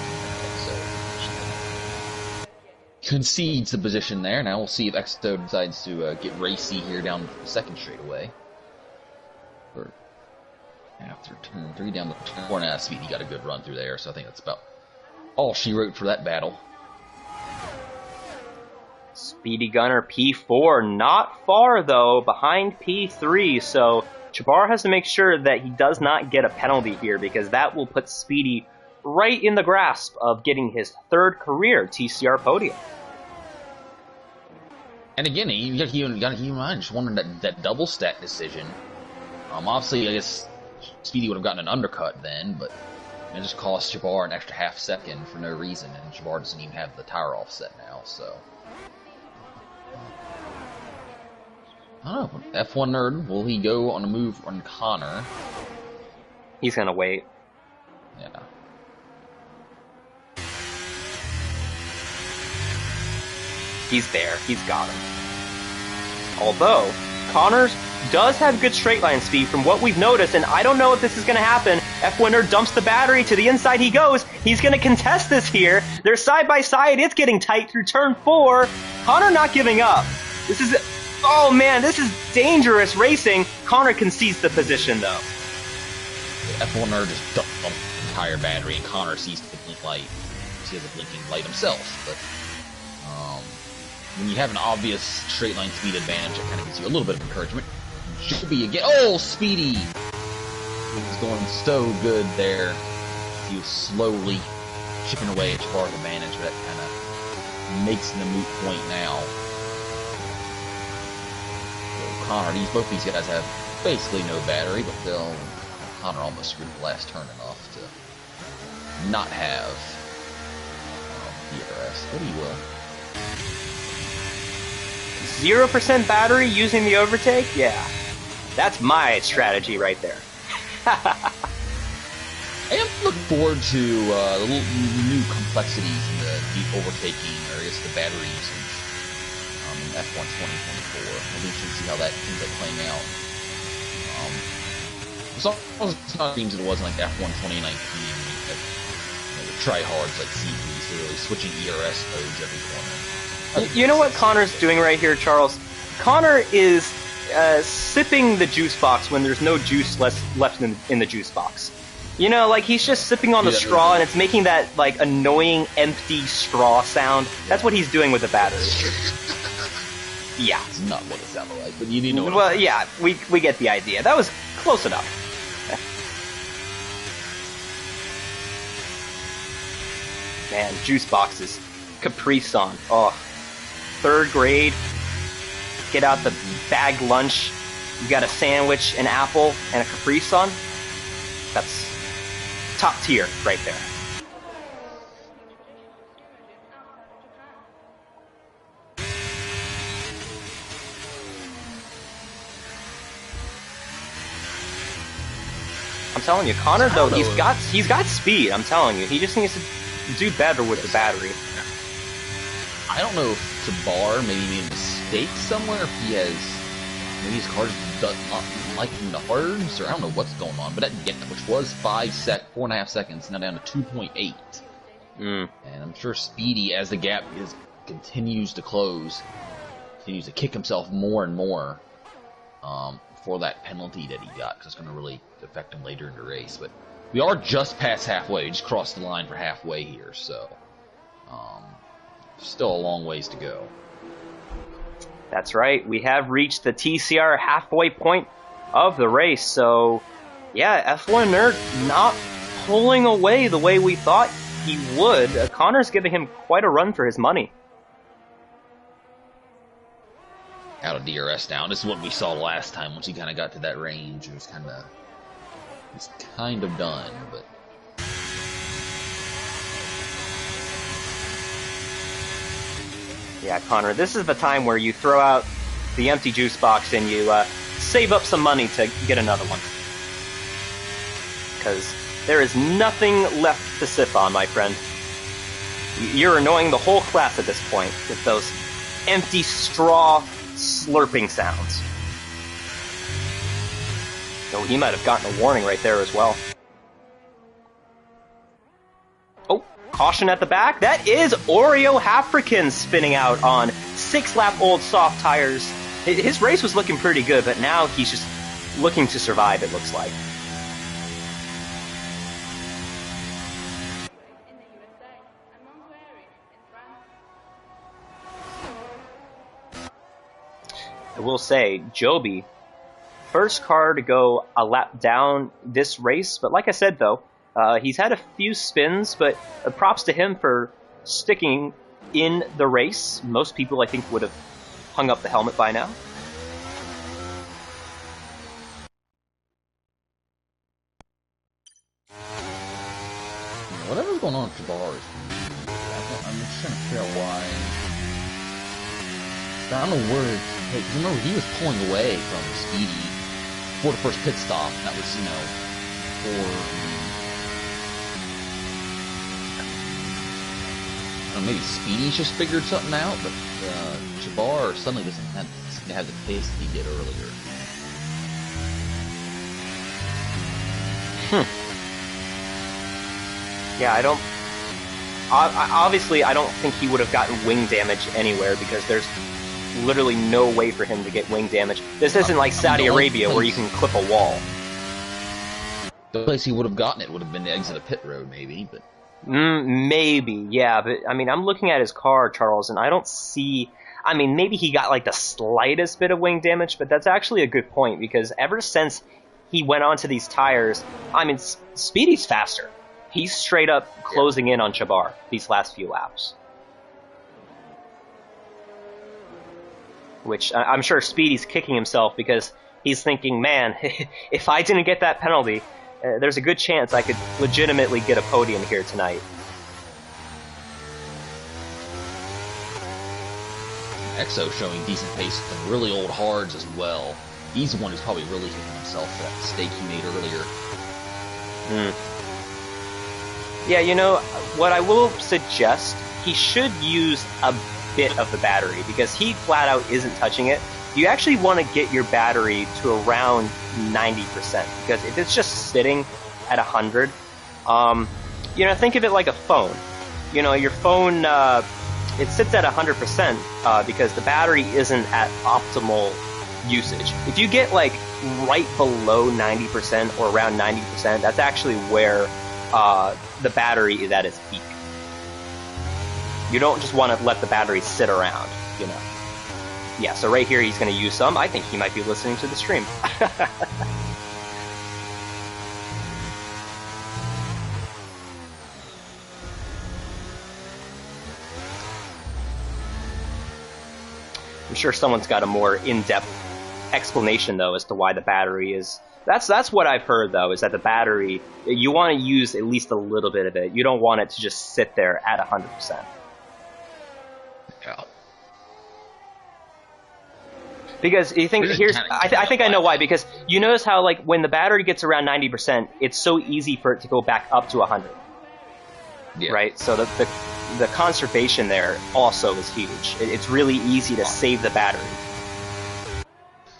Concedes the position there. Now we'll see if Exo decides to get racy here down the second straightaway. Or after turn 3 down the turn 4 and Speed, he got a good run through there, so I think that's about all she wrote for that battle. Speedy Gunner P4, not far though, behind P3, so Jabbar has to make sure that he does not get a penalty here, because that will put Speedy right in the grasp of getting his 3rd career TCR podium. And again, you got to keep in mind, just wondering that double stack decision. Obviously, I guess Speedy would have gotten an undercut then, but it just cost Jabbar an extra half second for no reason, and Jabbar doesn't even have the tire offset now, so... I don't know, F1 Nerd, will he go on a move on Connor? He's gonna wait. Yeah. He's there. He's got him. Although, Connors does have good straight line speed from what we've noticed, and I don't know if this is going to happen. F1 Nerd dumps the battery. To the inside he goes. He's going to contest this here. They're side by side. It's getting tight through turn 4. Connor not giving up. This is... Oh, man, this is dangerous racing. Connor concedes the position, though. F1 Nerd just dumped the entire battery, and Connor sees the blinking light. He has a blinking light himself, but... when you have an obvious straight line speed advantage, it kind of gives you a little bit of encouragement. Should be again. Oh, Speedy! He was going so good there. He was slowly chipping away at Jabbar's advantage, but that kind of makes the moot point now. So Connor, both these guys have basically no battery, but Connor almost screwed the last turn enough to not have DRS, but he will. 0% battery using the overtake? Yeah. That's my strategy right there. I am looking forward to the little new complexities in the overtaking, or I guess the battery usage in F1 2024. I'll be interested to see how that ends up playing out. It's not themes it was in like F1 2019, the tryhards like CPs, so really switching ERS modes every corner. You know what Connor's doing right here, Charles? Connor is sipping the juice box when there's no juice left in the juice box. You know, like he's just sipping on the straw, and it's making that like annoying empty straw sound. That's what he's doing with the battery. Yeah. It's not what it sounded like, but you know what Well, yeah, we get the idea. That was close enough. Man, juice boxes. Capri Sun. Oh. 3rd grade, get out the bagged lunch, you got a sandwich, an apple, and a Capri Sun. That's top tier right there. I'm telling you, Connor though, he's got speed, I'm telling you. He just needs to do better with the battery. I don't know if Jabbar maybe made a mistake somewhere, if he has maybe his car's not liking the hards, or I don't know what's going on. But at the end, which was 4.5 seconds, now down to 2.8. And I'm sure Speedy, as the gap continues to close, continues to kick himself more and more for that penalty that he got, because it's going to really affect him later in the race. But we are just past halfway. We just crossed the line for halfway here, so still a long ways to go. That's right. We have reached the TCR halfway point of the race. So, yeah, F1 Nerd not pulling away the way we thought he would. Connor's giving him quite a run for his money. Out of DRS down. This is what we saw last time. Once he kind of got to that range, it was kind of done, but. Yeah, Connor, this is the time where you throw out the empty juice box and you save up some money to get another one. Because there is nothing left to sip on, my friend. You're annoying the whole class at this point with those empty straw slurping sounds. So he might have gotten a warning right there as well. Oh, caution at the back. That is Oreo African spinning out on 6-lap-old soft tires. His race was looking pretty good, but now he's just looking to survive, it looks like. I will say, Joby, first car to go a lap down this race, but like I said though, he's had a few spins, but props to him for sticking in the race. Most people, I think, would have hung up the helmet by now. Whatever's going on with Jabbar is I'm just trying to figure out why. I don't know where it's... Hey, remember, he was pulling away from Speedy for the first pit stop. That was, for... I don't know, maybe Speedy's just figured something out, but Jabbar suddenly doesn't have the pace that he did earlier. Yeah, I don't... Obviously, I don't think he would have gotten wing damage anywhere, because there's literally no way for him to get wing damage. This isn't like Saudi Arabia where you can clip a wall. The place he would have gotten it would have been the exit of pit road, maybe, but... Maybe, yeah, but, I mean, I'm looking at his car, Charles, and I don't see... I mean, maybe he got, like, the slightest bit of wing damage, but that's actually a good point, because ever since he went onto these tires, I mean, Speedy's faster. He's straight up closing in on Jabbar these last few laps. Which I'm sure Speedy's kicking himself because he's thinking, man, if I didn't get that penalty, there's a good chance I could legitimately get a podium here tonight. Exo showing decent pace with some really old hards as well. He's the one who's probably really kicking himself for that mistake he made earlier. Yeah, you know, what I will suggest, he should use a bit of the battery, because he flat out isn't touching it. You actually want to get your battery to around 90%, because if it's just sitting at 100, you know, think of it like a phone. You know, your phone, it sits at 100% because the battery isn't at optimal usage. If you get like right below 90% or around 90%, that's actually where the battery is at its peak. You don't just want to let the battery sit around, you know. Yeah, so right here he's going to use some. I think he might be listening to the stream. I'm sure someone's got a more in-depth explanation, though, as to why the battery is... That's what I've heard, though, is that the battery, you want to use at least a little bit of it. You don't want it to just sit there at 100%. Yeah. Because you think, I think I know why, because you notice how, like, when the battery gets around 90%, it's so easy for it to go back up to 100. Yeah. Right? So the conservation there also is huge. It's really easy to save the battery.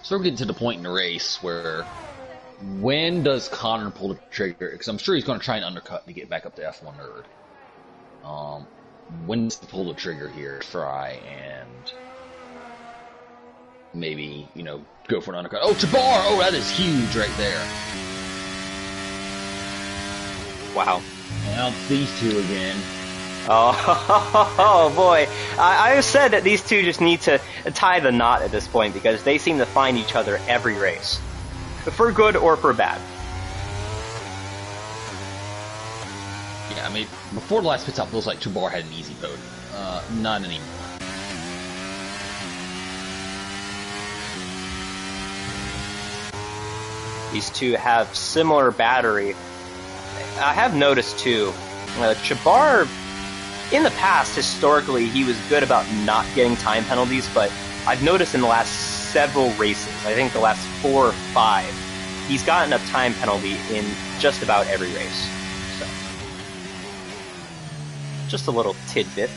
So we're getting to the point in the race where when does Connor pull the trigger? Because I'm sure he's going to try and undercut to get back up to F1 Nerd. When does he pull the trigger here? Try and maybe, you know, go for an undercut. Oh, Tabar! Oh, that is huge right there. Wow. Now it's these two again. Oh, boy. I said that these two just need to tie the knot at this point because they seem to find each other every race. For good or for bad. Yeah, I mean, before the last pit stop, it feels like Tabar had an easy podium. Not anymore. These two have similar battery. I have noticed too, Chabar, in the past, historically, he was good about not getting time penalties, but I've noticed in the last several races, I think the last 4 or 5, he's gotten a time penalty in just about every race. So, just a little tidbit.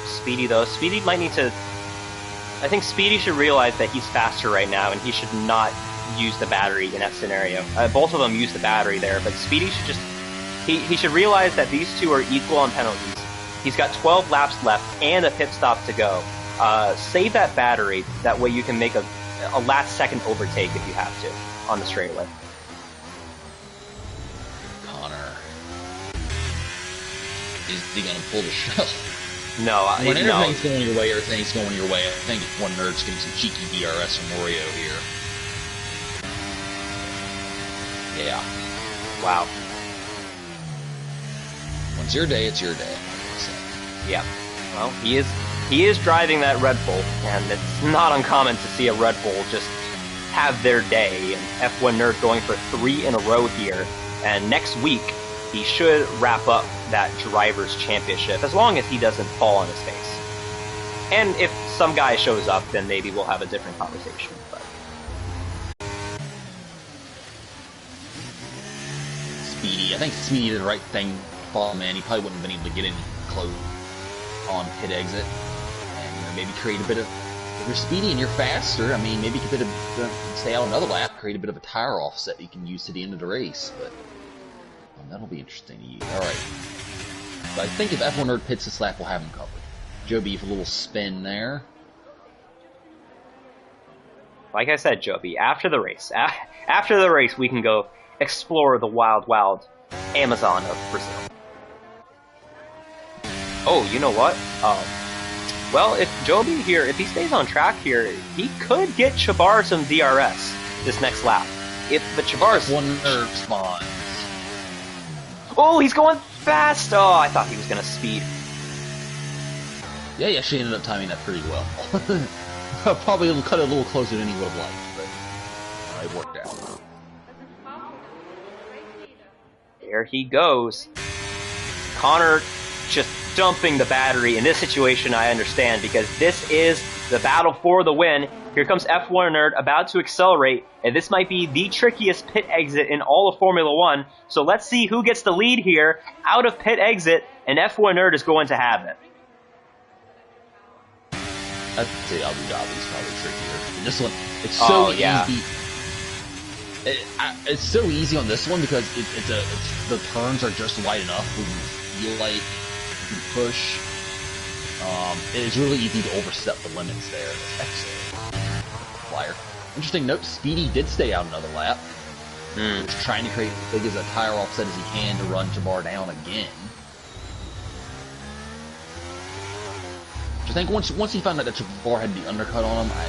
Speedy though, Speedy might need to, I think Speedy should realize that he's faster right now and he should not use the battery in that scenario. Both of them use the battery there, but Speedy should just, he should realize that these two are equal on penalties. He's got 12 laps left and a pit stop to go. Save that battery, that way you can make a last second overtake if you have to on the straightaway. Connor. Is he going to pull the shell? No, when no. everything's going your way, everything's going your way. I think one nerd's getting some cheeky DRS from Oreo here. Yeah. Wow. When it's your day, it's your day. So. Yeah. Well, he is driving that Red Bull, and it's not uncommon to see a Red Bull just have their day. And F1 Nerd going for 3 in a row here, and next week he should wrap up that Drivers' Championship, as long as he doesn't fall on his face. And if some guy shows up, then maybe we'll have a different conversation. But Speedy, I think Speedy did the right thing. Fall man, he probably wouldn't have been able to get any close on pit exit, and you know, maybe create a bit of. If you're Speedy and you're faster, I mean, maybe you could stay out another lap, create a bit of a tire offset you can use to the end of the race, but. That'll be interesting to use. Alright. But I think if F1 Nerd pits this lap, we'll have him covered. Joe B for a little spin there. like I said, Joby, after the race, we can go explore the wild, wild Amazon of Brazil. Oh, you know what? Well, if Joby here, if he stays on track here, he could get Chabar some DRS this next lap. If the Chabar's... One nerve spawns. Oh, he's going fast! Oh, I thought he was going to speed. Yeah, he actually ended up timing that pretty well. Probably cut it a little closer than he would have liked, but it worked out. There he goes. Connor just dumping the battery. In this situation, I understand, because this is the battle for the win. Here comes F1 Nerd about to accelerate, and this might be the trickiest pit exit in all of Formula 1. So let's see who gets the lead here out of pit exit, and F1 Nerd is going to have it. I'd say Abu Dhabi's probably trickier. And this one, it's so easy. It's so easy on this one because the turns are just wide enough where you feel like you can push. It's really easy to overstep the limits there. Flyer. Interesting note, Speedy did stay out another lap. He's trying to create as big as a tire offset as he can to run Jabbar down again. I think once he found out that Jabbar had the undercut on him, I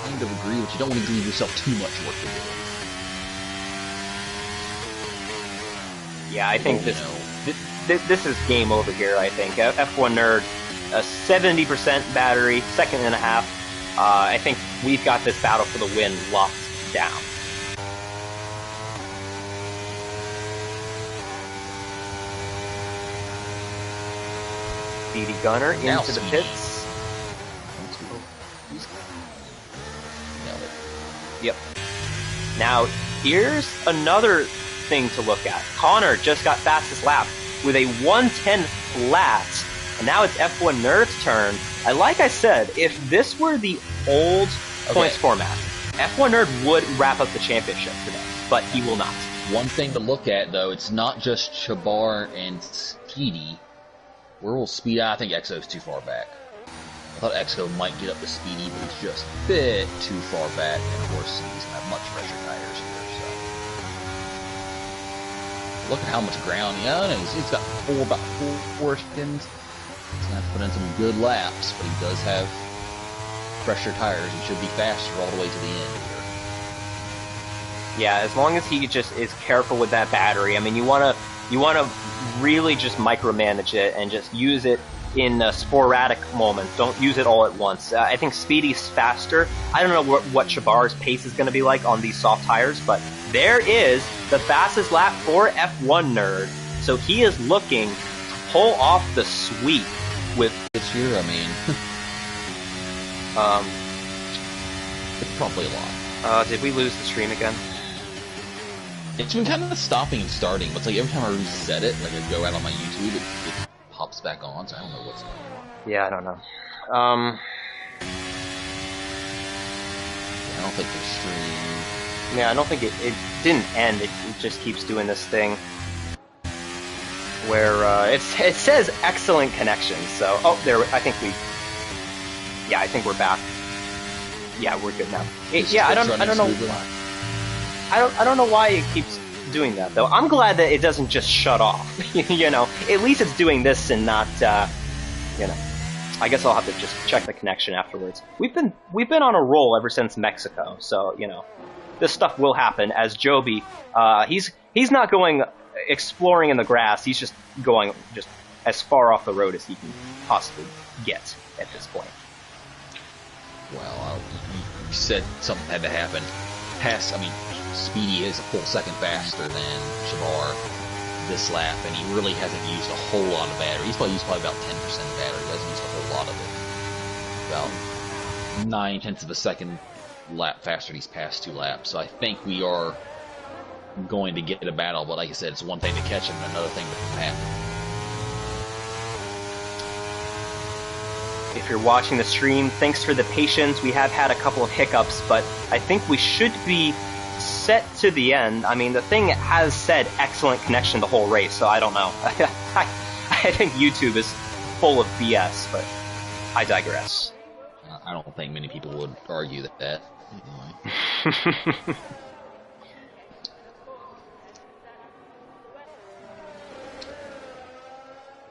kind of agree with you. Don't want to leave yourself too much work to do. Yeah, I think this is game over here, I think. F1 Nerd, a 70% battery, second and a half. I think we've got this battle for the win locked down. Speedy Gunner into the pits. Yep. Now, here's another thing to look at. Connor just got fastest lap. with a 1:10 flat. And now it's F1 Nerd's turn. Like I said, if this were the old points format, F1 Nerd would wrap up the championship today, but he will not. One thing to look at, though, it's not just Chabar and Speedy. Where will Speedy? I think Exo's too far back. I thought Exo might get up to Speedy, but he's just a bit too far back, and of course Speedy's gonna have much fresher tires here. So look at how much ground. Yeah, he's got about four skins. He's gonna have to put in some good laps, but he does have fresher tires. He should be faster all the way to the end here. Yeah, as long as he just is careful with that battery. I mean, you wanna really just micromanage it and just use it in sporadic moments. Don't use it all at once. I think Speedy's faster. I don't know what Chabar's pace is going to be like on these soft tires, but there is the fastest lap for F1 Nerd. So he is looking to pull off the sweep with this year. I mean, it's probably a lot. Did we lose the stream again? It's been kind of stopping and starting, but it's like every time I reset it, like I go out on my YouTube, it pops back on, so I don't know what's going on. Yeah, I don't know. Yeah, I don't think the stream... Yeah, I don't think it didn't end. It just keeps doing this thing where it says excellent connection. So, oh, there. I think we're back. Yeah, we're good now. I don't know why. I don't know why it keeps doing that though. I'm glad that it doesn't just shut off. You know, at least it's doing this and not. You know, I guess I'll have to just check the connection afterwards. We've been on a roll ever since Mexico, so you know, this stuff will happen. As Joby, he's not going exploring in the grass. He's just going as far off the road as he can possibly get at this point. Well, you said something had to happen. Speedy is a full second faster than Chabar this lap, and he really hasn't used a whole lot of battery. He's probably used about 10% battery. He hasn't used a whole lot of it. About 9/10 of a second lap faster these past 2 laps. So I think we are going to get a battle, but like I said, it's one thing to catch him and another thing to happen. If you're watching the stream, thanks for the patience. We have had a couple of hiccups, but I think we should be set to the end. I mean, the thing has said excellent connection the whole race, so I don't know. I think YouTube is full of BS, but I digress. I don't think many people would argue that. Anyway.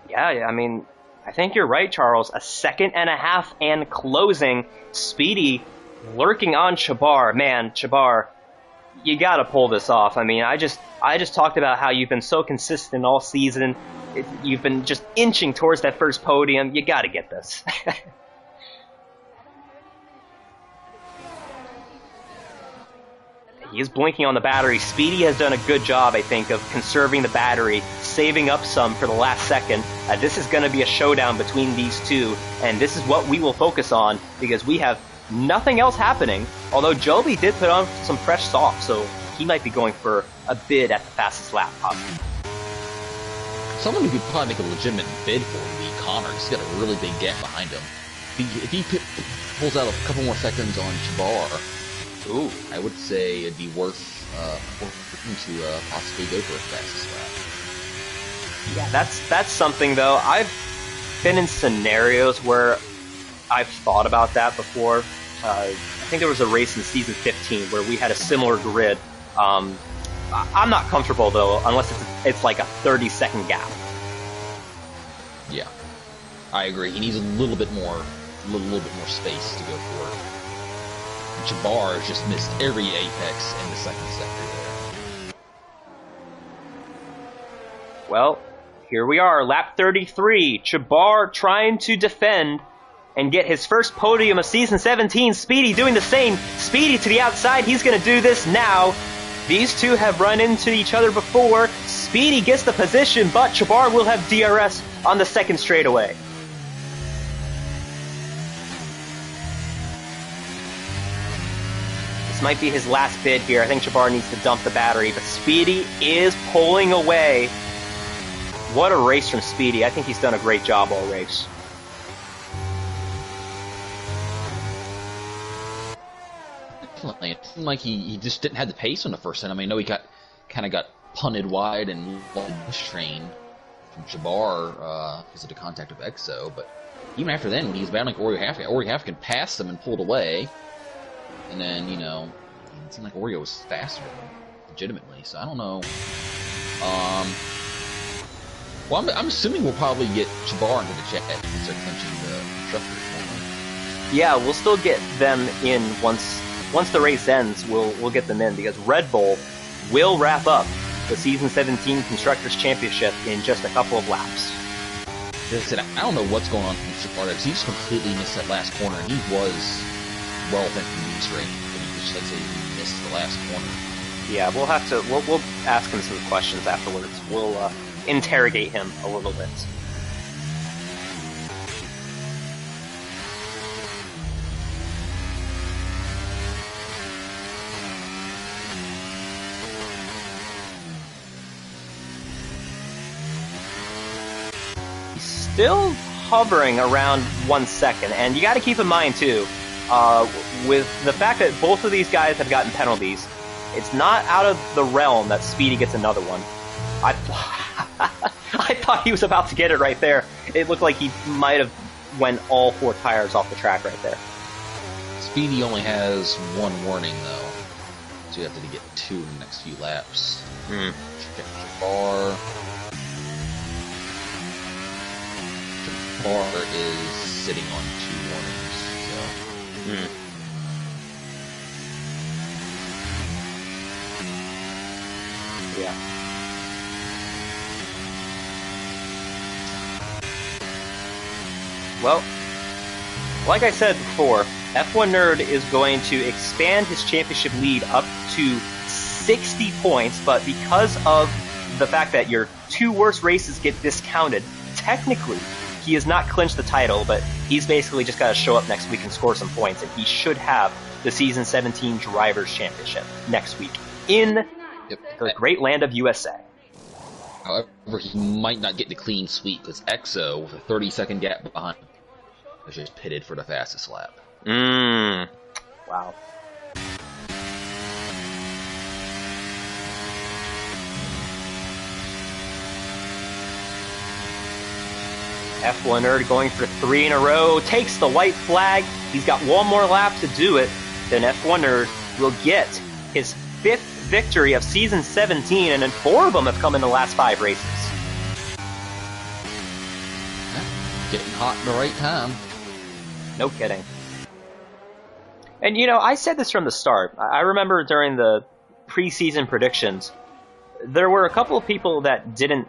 Yeah, I mean, I think you're right, Charles. A second and a half and closing. Speedy lurking on Chabar. Man, Chabar, you gotta pull this off. I mean, I just talked about how you've been so consistent all season. You've been just inching towards that first podium. You gotta get this. He is blinking on the battery. Speedy has done a good job, I think, of conserving the battery, saving up some for the last second. This is going to be a showdown between these two, and this is what we will focus on because we have nothing else happening, although Joby did put on some fresh softs, so he might be going for a bid at the fastest lap possible. Someone who could probably make a legitimate bid for him would be Connor. He's got a really big gap behind him. If he pulls out a couple more seconds on Chabar, ooh, I would say it'd be worth him to possibly go for a fastest lap. Yeah, that's something though. I've been in scenarios where I've thought about that before. I think there was a race in season 15 where we had a similar grid. I'm not comfortable though, unless it's like a 30-second gap. Yeah, I agree. He needs a little bit more space to go for it. Chabar has just missed every apex in the second sector there. Well, here we are, lap 33. Chabar trying to defend and get his first podium of season 17. Speedy doing the same. Speedy to the outside. He's going to do this now. These two have run into each other before. Speedy gets the position, but Chabar will have DRS on the second straightaway. Might be his last bid here. I think Chabar needs to dump the battery, but Speedy is pulling away. What a race from Speedy. I think he's done a great job all race. Definitely. It seemed like he just didn't have the pace on the first end. I mean, I know he kind of got punted wide and lost this train from Jabbar because of the contact of Exo, but even after then, when he was battling Oreo Hafkin passed him and pulled away, and then, you know, it seemed like Oreo was faster than him, legitimately, so I don't know. Well, I'm assuming we'll probably get Jabbar into the chat and start clinching the constructors. Yeah, we'll still get them in once the race ends. We'll get them in because Red Bull will wrap up the Season 17 Constructors Championship in just a couple of laps. As I said, I don't know what's going on with Jabbar because he just completely missed that last corner. He was well within the news range, but he just like say he missed the last corner. Yeah, we'll ask him some questions afterwards. We'll interrogate him a little bit. Still hovering around 1 second, and you got to keep in mind too, with the fact that both of these guys have gotten penalties, it's not out of the realm that Speedy gets another one. I thought he was about to get it right there. It looked like he might have went all 4 tires off the track right there. Speedy only has 1 warning though, so you have to get 2 in the next few laps. Jabbar is sitting on 2 warnings, so. Yeah. Well, like I said before, F1 Nerd is going to expand his championship lead up to 60 points, but because of the fact that your 2 worst races get discounted, technically, he has not clinched the title, but he's basically just got to show up next week and score some points, and he should have the Season 17 Drivers' Championship next week in the great land of USA. However, he might not get the clean sweep because Exo, with a 30-second gap behind him, is just pitted for the fastest lap. Wow. F1 Nerd going for 3 in a row, takes the white flag. He's got 1 more lap to do it. Then F1 Nerd will get his 5th victory of Season 17, and then 4 of them have come in the last 5 races. Getting hot in the right time. No kidding. And you know, I said this from the start. I remember during the preseason predictions, there were a couple of people that didn't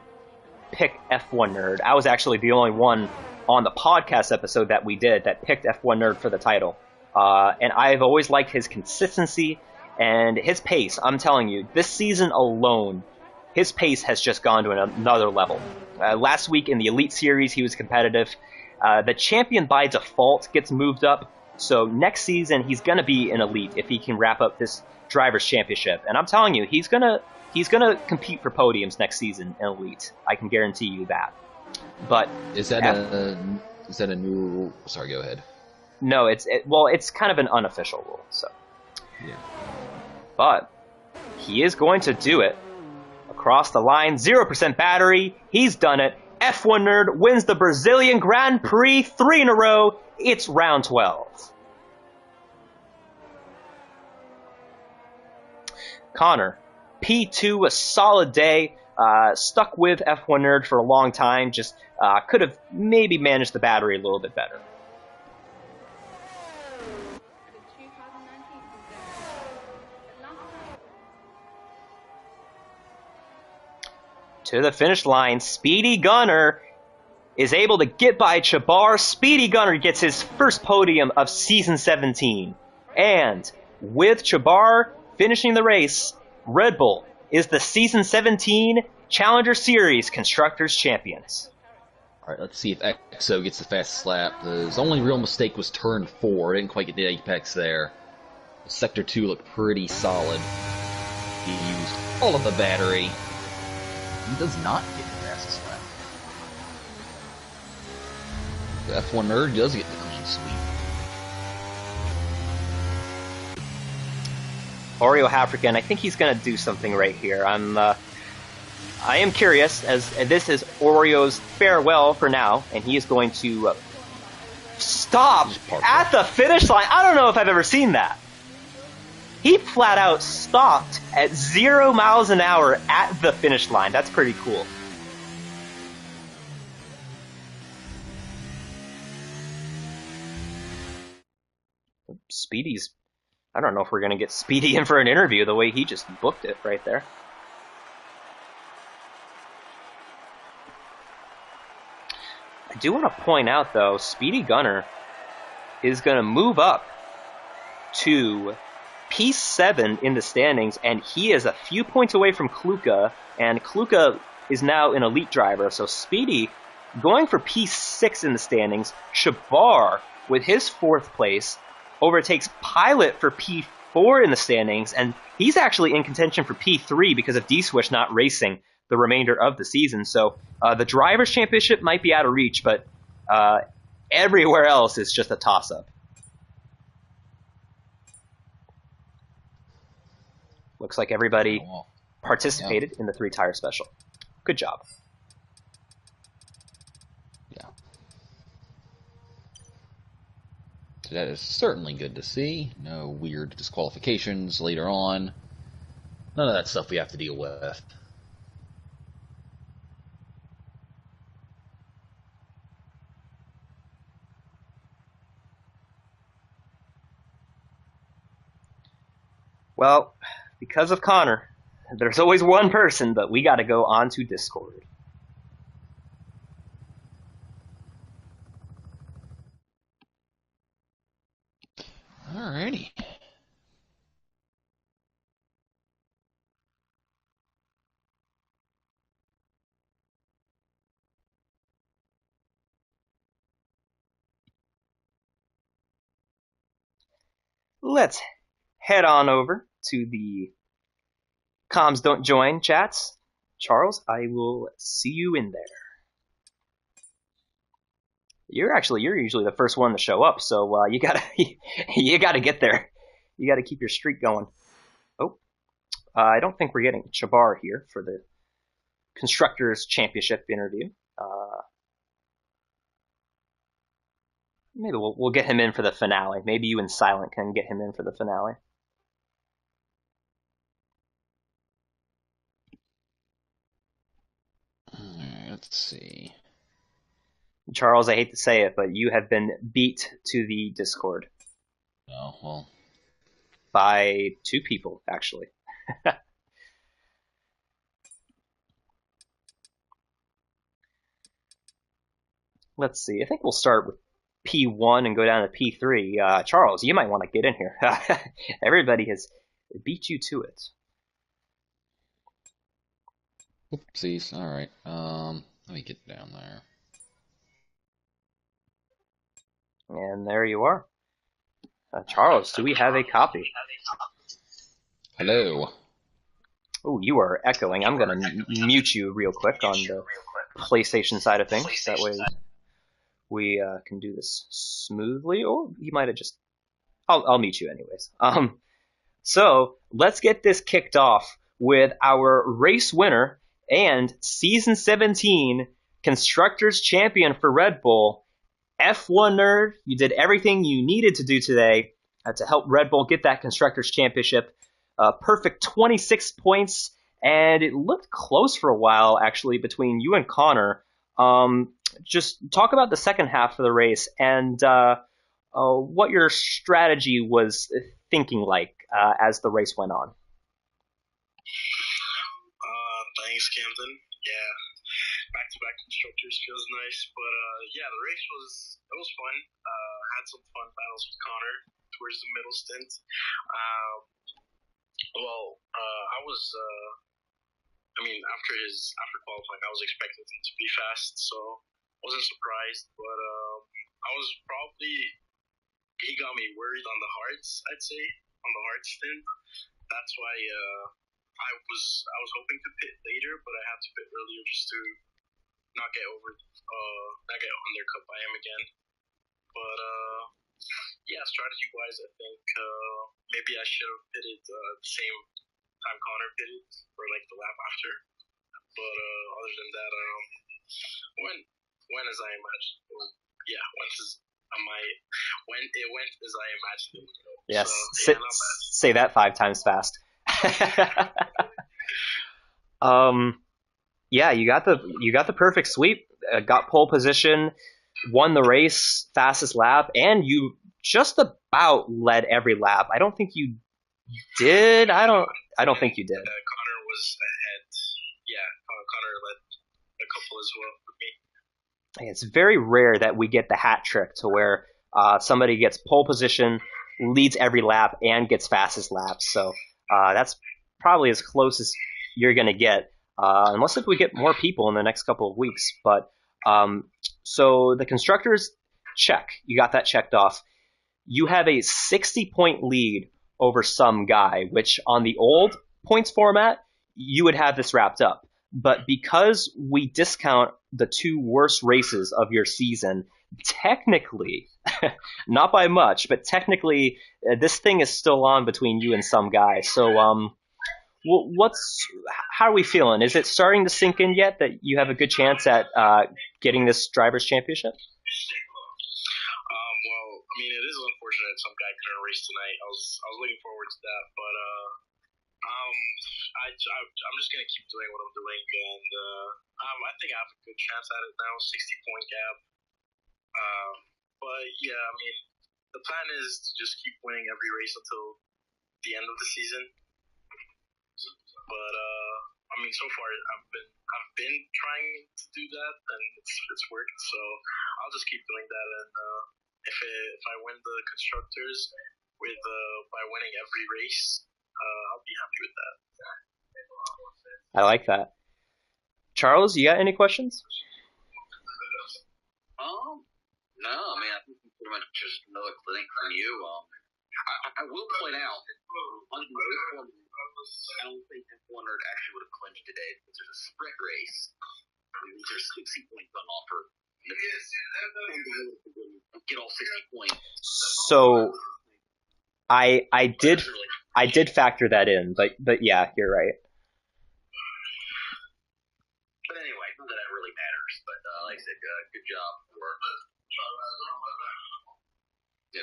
pick F1 Nerd. I was actually the only one on the podcast episode that we did that picked F1 Nerd for the title. And I've always liked his consistency and his pace. I'm telling you, this season alone, his pace has just gone to another level. Last week in the Elite Series, he was competitive. The champion by default gets moved up. So next season, he's going to be an Elite if he can wrap up this Drivers' Championship. And I'm telling you, he's gonna compete for podiums next season in Elite. I can guarantee you that. But is that a new rule? Sorry, go ahead. No, it's kind of an unofficial rule. So yeah, but he is going to do it across the line. 0% battery. He's done it. F1 Nerd wins the Brazilian Grand Prix 3 in a row. It's round 12. Connor, P2, a solid day. Stuck with F1 Nerd for a long time. Just could have maybe managed the battery a little bit better. To the finish line, Speedy Gunner is able to get by Jabbar. Speedy Gunner gets his first podium of Season 17. And with Jabbar finishing the race, Red Bull is the Season 17 Challenger Series Constructors Champions. Alright, let's see if Exo gets the fastest lap. His only real mistake was turn 4. Didn't quite get the apex there. Sector 2 looked pretty solid. He used all of the battery. He does not get the fastest lap. The F1 nerd does get the clean sweep. Oreo African, I think he's going to do something right here. I am curious, as this is Oreo's farewell for now, and he is going to stop at the finish line. I don't know if I've ever seen that. He flat out stopped at 0 miles an hour at the finish line. That's pretty cool. Speedy's... I don't know if we're going to get Speedy in for an interview the way he just booked it right there. I do want to point out, though, Speedy Gunner is going to move up to P7 in the standings, and he is a few points away from Kluka, and Kluka is now an elite driver, so Speedy going for P6 in the standings. Shabar, with his 4th place, overtakes Pilot for P4 in the standings, and he's actually in contention for P3 because of D-Swish not racing the remainder of the season. So the Drivers' Championship might be out of reach, but everywhere else is just a toss-up. Looks like everybody participated in the 3-tire special. Good job. Yeah. So that is certainly good to see. No weird disqualifications later on. None of that stuff we have to deal with. Well, because of Connor, there's always one person, but we got to go on to Discord. Alrighty. Let's head on over to the Comms Don't Join chats. Charles, I will see you in there. You're usually the first one to show up, so you gotta get there. You gotta keep your streak going. Oh, I don't think we're getting Chabar here for the Constructors Championship interview. Maybe we'll get him in for the finale. Maybe you and Silent can get him in for the finale. Let's see. Charles, I hate to say it, but you have been beat to the Discord. Oh, well. By 2 people, actually. Let's see. I think we'll start with P1 and go down to P3. Charles, you might want to get in here. Everybody has beat you to it. Oopsies. Alright. Let me get down there. And there you are. Charles, do we have a copy? Hello. Oh, you are echoing. I'm going to mute you real quick on the PlayStation side of things. That way we can do this smoothly. Or you might have just... I'll mute you anyways. So let's get this kicked off with our race winner and Season 17 Constructors Champion for Red Bull, F1 Nerd. You did everything you needed to do today to help Red Bull get that Constructors Championship. Perfect 26 points, and it looked close for a while, actually, between you and Connor. Just talk about the second half of the race and what your strategy was thinking like as the race went on. Thanks, Camden. Yeah, back-to-back constructors feels nice, but yeah, the race was fun. Had some fun battles with Connor towards the middle stint. After qualifying, I was expecting him to be fast, so wasn't surprised. But he got me worried on the hards. I'd say on the hard stint. That's why I was hoping to pit later, but I had to pit earlier just to not get undercut by him again. But yeah, strategy wise, I think maybe I should have pitted the same time Connor pitted or like the lap after. But other than that, when as I imagined, yeah, when it went as I imagined it would go. Yes, So, yeah, not bad. say that 5 times fast. Yeah, you got the perfect sweep. Got pole position, won the race, fastest lap, and you just about led every lap. I don't think you did. I don't think you did. Connor was ahead. Yeah, Connor led a couple as well with me. It's very rare that we get the hat trick to where somebody gets pole position, leads every lap, and gets fastest laps. So that's probably as close as you're going to get, unless if we get more people in the next couple of weeks. But so the constructors, check. You got that checked off. You have a 60-point lead over some guy, which on the old points format, you would have this wrapped up. But because we discount the 2 worst races of your season, technically, not by much, but technically, this thing is still on between you and some guy. So, how are we feeling? Is it starting to sink in yet that you have a good chance at getting this drivers' championship? Well, I mean, it is unfortunate some guy couldn't race tonight. I was looking forward to that, but I'm just gonna keep doing what I'm doing, and I think I have a good chance at it now. 60-point gap. But yeah, I mean, the plan is to just keep winning every race until the end of the season. But I mean, so far I've been trying to do that, and it's worked. So I'll just keep doing that, and if I win the constructors by winning every race, I'll be happy with that. I like that. Charles, you got any questions? No, I mean, I think pretty much just another clinic from you. I will point out, on the form, I don't think F100 actually would have clinched today because there's a sprint race. These are 60 points on offer. Get all 60 points. So I did factor that in, but yeah, you're right. But anyway, not that it really matters. But like I said, good job for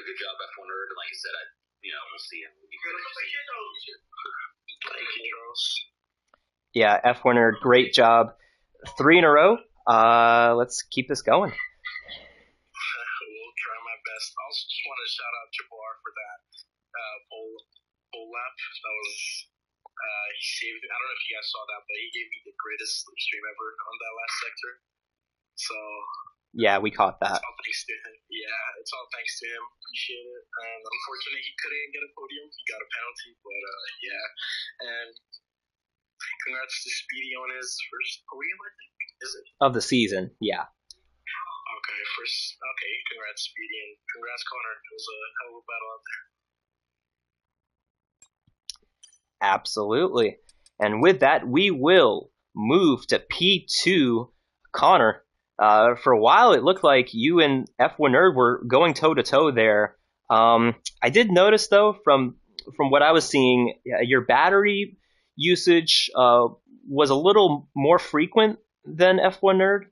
good job F100. And like I said, we'll see him when you finish. Thank you, Charles. Yeah, F100, great job. 3 in a row. Let's keep this going. We'll try my best. I also just want to shout out Jabbar for that pole lap. That was he saved me. I don't know if you guys saw that, but he gave me the greatest slipstream ever on that last sector. So yeah, we caught that. It's all thanks to him. Yeah, it's all thanks to him. Appreciate it. And unfortunately, he couldn't get a podium. He got a penalty, but yeah. And congrats to Speedy on his first podium, I think. Is it? Of the season, yeah. Okay, congrats, Speedy, and congrats, Connor. It was a hell of a battle out there. Absolutely. And with that, we will move to P2. Connor, for a while it looked like you and F1 Nerd were going toe-to-toe there. I did notice, though, from what I was seeing, your battery usage was a little more frequent than F1 Nerd.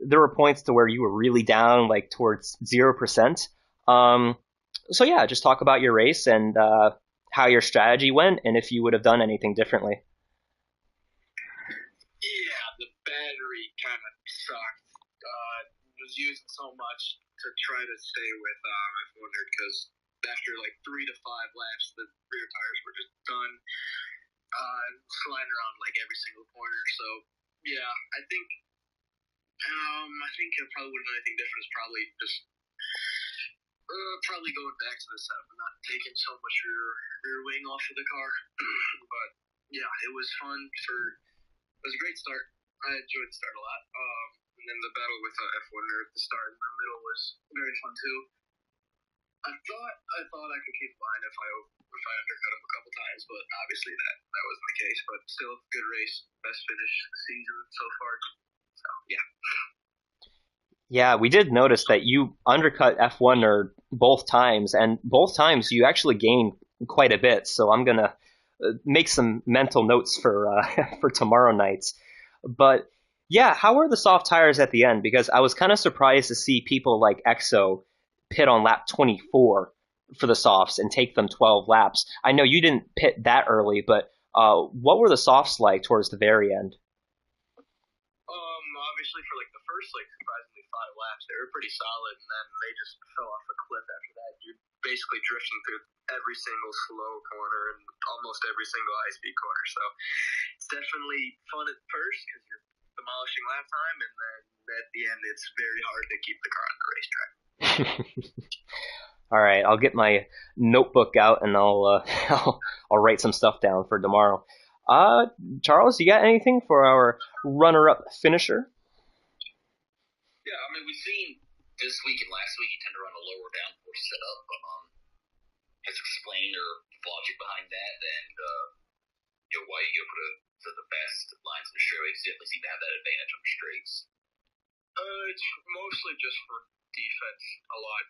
There were points to where you were really down, like towards 0%. So yeah, just talk about your race and how your strategy went, and if you would have done anything differently. Yeah, the battery kind of sucked. Was using so much to try to stay with F100 because after like 3 to 5 laps, the rear tires were just done. Sliding around like every single corner. So yeah, I think it probably wouldn't have anything different. Is probably just probably going back to the setup and not taking so much rear wing off of the car. But yeah, it was fun. It was a great start. I enjoyed the start a lot. And then the battle with F1 at the start and the middle was very fun too. I thought I could keep behind if I undercut him a couple times, but obviously that wasn't the case. But still, good race, best finish of the season so far. So yeah. Yeah, we did notice that you undercut F1 or both times, and both times you actually gained quite a bit. So I'm gonna make some mental notes for for tomorrow nights. But yeah, how were the soft tires at the end? Because I was kind of surprised to see people like EXO pit on lap 24 for the softs and take them 12 laps. I know you didn't pit that early, but what were the softs like towards the very end? Obviously for like the first like surprisingly 5 laps, they were pretty solid, and then they just fell off a cliff after that. You're basically drifting through every single slow corner and almost every single high speed corner. So it's definitely fun at first because you're demolishing lap time, and then at the end it's very hard to keep the car on the racetrack. All right, I'll get my notebook out and I'll write some stuff down for tomorrow. Charles, you got anything for our runner-up finisher? Yeah, I mean, we've seen this week and last week you tend to run a lower downforce setup, but has explained or logic behind that, and why you go for the best lines in the straightaways. You definitely seem to have that advantage on the straights. It's mostly just for defense a lot,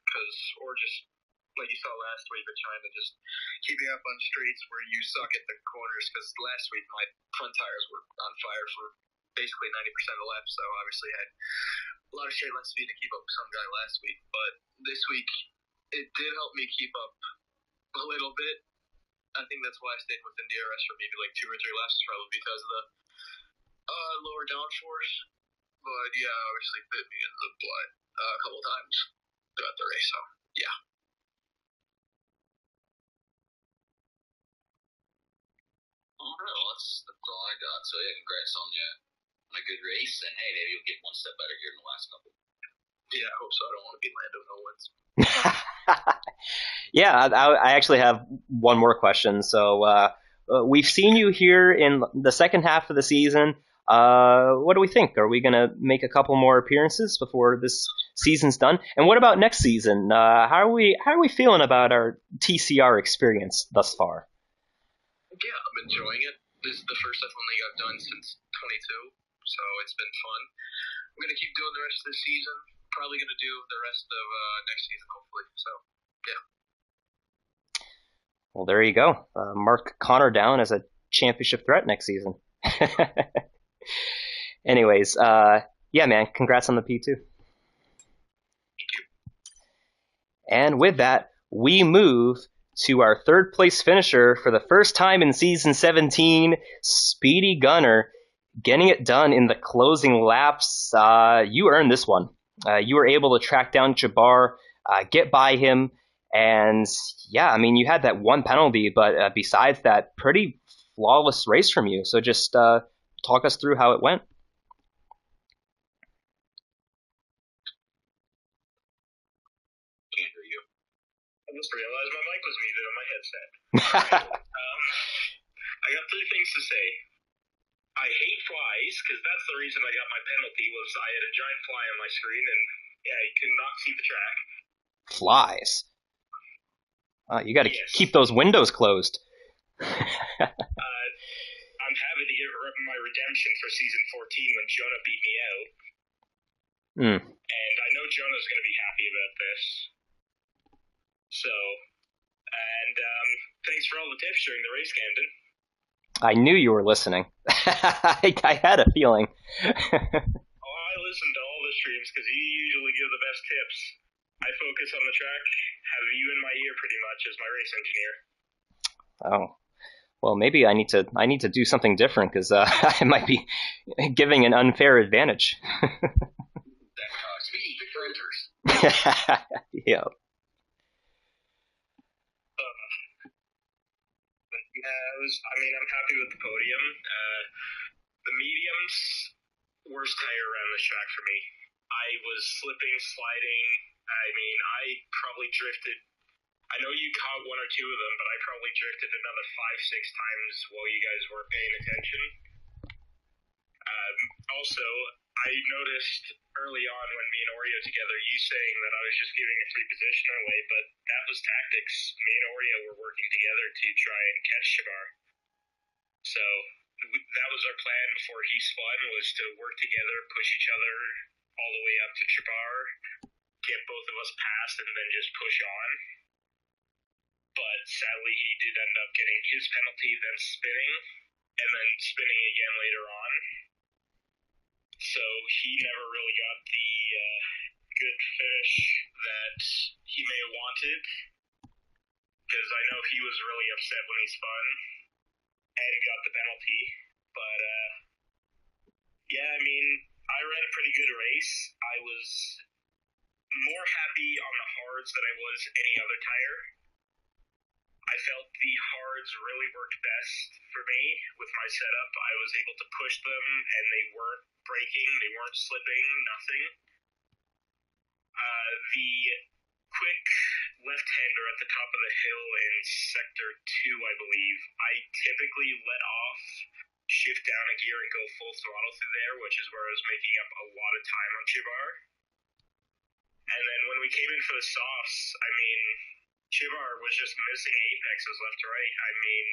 or just like you saw last week, but trying to just keep you up on straights where you suck at the corners. Because last week my front tires were on fire for basically 90% of the laps, so obviously I had a lot of straight line speed to keep up with some guy last week. But this week it did help me keep up a little bit. I think that's why I stayed within DRS for maybe like 2 or 3 laps, probably because of the lower downforce. But yeah, obviously bit me in the butt a couple times throughout the race. So yeah. All right, well, that's all I got. So yeah, congrats on a good race, and hey, maybe you'll get one step better here in the last couple. Yeah, I hope so. I don't want to be Lando no wins. Yeah, I actually have one more question. So we've seen you here in the second half of the season. What do we think? Are we going to make a couple more appearances before this season's done? And what about next season? How are we feeling about our TCR experience thus far? Yeah, I'm enjoying it. This is the first F1 League I've done since 22, so it's been fun. I'm going to keep doing the rest of the season. Probably going to do the rest of next season, hopefully. So, yeah. Well, there you go. Mark Connor down as a championship threat next season. Anyways, yeah, man, congrats on the P2. And with that, we move to our third place finisher for the first time in season 17, Speedy Gunner, getting it done in the closing laps. You earned this one. You were able to track down Jabbar, get by him, and yeah, I mean, you had that one penalty, but besides that, pretty flawless race from you. So just talk us through how it went. Can't hear you. I just realized my mic was muted on my headset. I got 3 things to say. I hate flies, because that's the reason I got my penalty, was I had a giant fly on my screen, and yeah, I could not see the track. Flies? You got to keep those windows closed. I'm happy to get my redemption for season 14 when Jonah beat me out. And I know Jonah's going to be happy about this. So, and thanks for all the tips during the race, Camden. I knew you were listening. I had a feeling. I listen to all the streams because you usually give the best tips. I focus on the track, have you in my ear pretty much as my race engineer. Oh, well, maybe I need to do something different because I might be giving an unfair advantage. Speed differentials. Yeah. I'm happy with the podium. The mediums, worst tire around the track for me. I was slipping, sliding. I probably drifted. I know you caught 1 or 2 of them, but I probably drifted another 5-6 times while you guys weren't paying attention. Also, I noticed early on when me and Oreo together, you saying that I was just giving a free position away, but that was tactics. Me and Oreo were working together to try and catch Shabar. So that was our plan before he spun, was to work together, push each other all the way up to Chabar, get both of us past, and then just push on. But sadly, he did end up getting his penalty, then spinning, and then spinning again later on. So he never really got the good finish that he may have wanted, because I know he was really upset when he spun and got the penalty. But yeah, I mean, I ran a pretty good race. I was more happy on the hards than I was any other tire. I felt the hards really worked best for me with my setup. I was able to push them, and they weren't breaking, they weren't slipping, nothing. The quick left-hander at the top of the hill in Sector 2, I believe, I typically let off, shift down a gear, and go full throttle through there, which is where I was making up a lot of time on Chibar. And then when we came in for the softs, I mean, Chibar was just missing apexes left to right. I mean,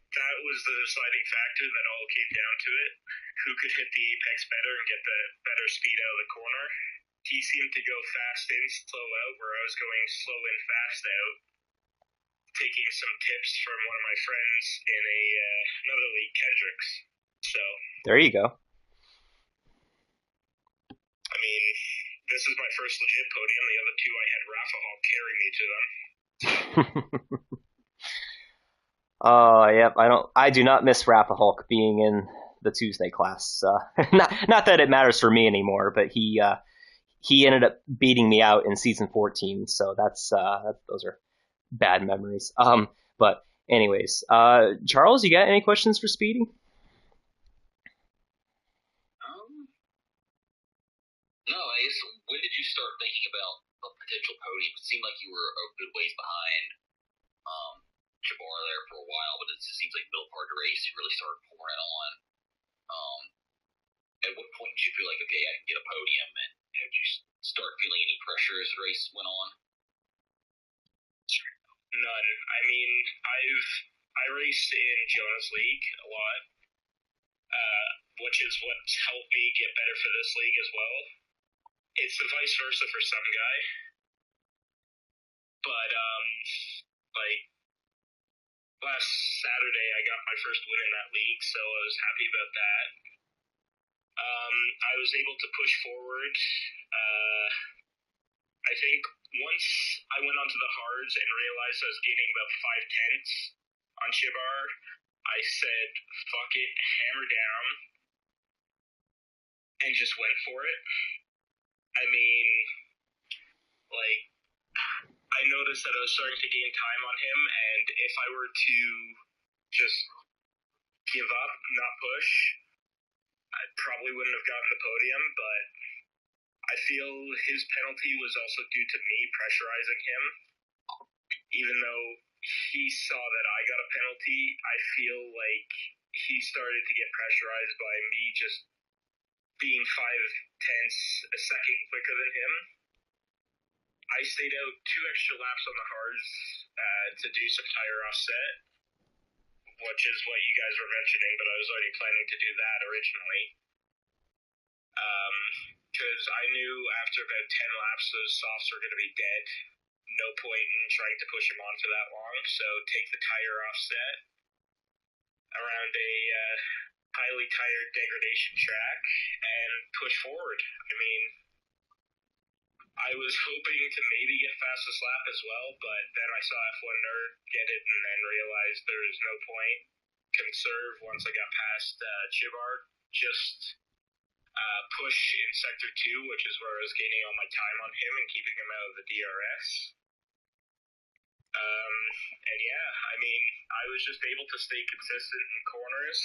that was the deciding factor that all came down to it. Who could hit the apex better and get the better speed out of the corner? He seemed to go fast in, slow out, where I was going slow in, fast out, taking some tips from one of my friends in another league, Kendrick's. So there you go. I mean, this is my first legit podium. The other two, I had Rafa Hall carry me to them. Oh, yep. I do not miss Rappa Hulk being in the Tuesday class. Not that it matters for me anymore, but he ended up beating me out in season 14. So those are bad memories. But anyways, Charles, you got any questions for Speedy? No, I guess, when did you start thinking about a potential podium? It seemed like you were a good ways behind Jabbar there for a while, but it just seems like middle part of the race, you really started pouring on. At what point did you feel like, okay, I can get a podium, and did you start feeling any pressure as the race went on? None. I mean, I raced in Jonah's league a lot, which is what's helped me get better for this league as well. It's the vice versa for some guy. But, like, last Saturday I got my first win in that league, so I was happy about that. I was able to push forward. I think once I went onto the hards and realized I was gaining about 5/10 on Chibar, I said, fuck it, hammer down, and just went for it. I mean, like, I noticed that I was starting to gain time on him, and if I were to just give up, not push, I probably wouldn't have gotten the podium, but I feel his penalty was also due to me pressurizing him. Even though he saw that I got a penalty, I feel like he started to get pressurized by me just being 5/10 a second quicker than him. I stayed out 2 extra laps on the hards to do some tire offset, which is what you guys were mentioning, but I was already planning to do that originally. Because I knew after about 10 laps those softs were going to be dead. No point in trying to push him on for that long, so take the tire offset around a highly tired degradation track and push forward. I mean, I was hoping to maybe get fastest lap as well, but then I saw F1 Nerd get it and then realized there was no point. Conserve once I got past Chivard. Just push in Sector 2, which is where I was gaining all my time on him and keeping him out of the DRS. And yeah, I mean, I was just able to stay consistent in corners,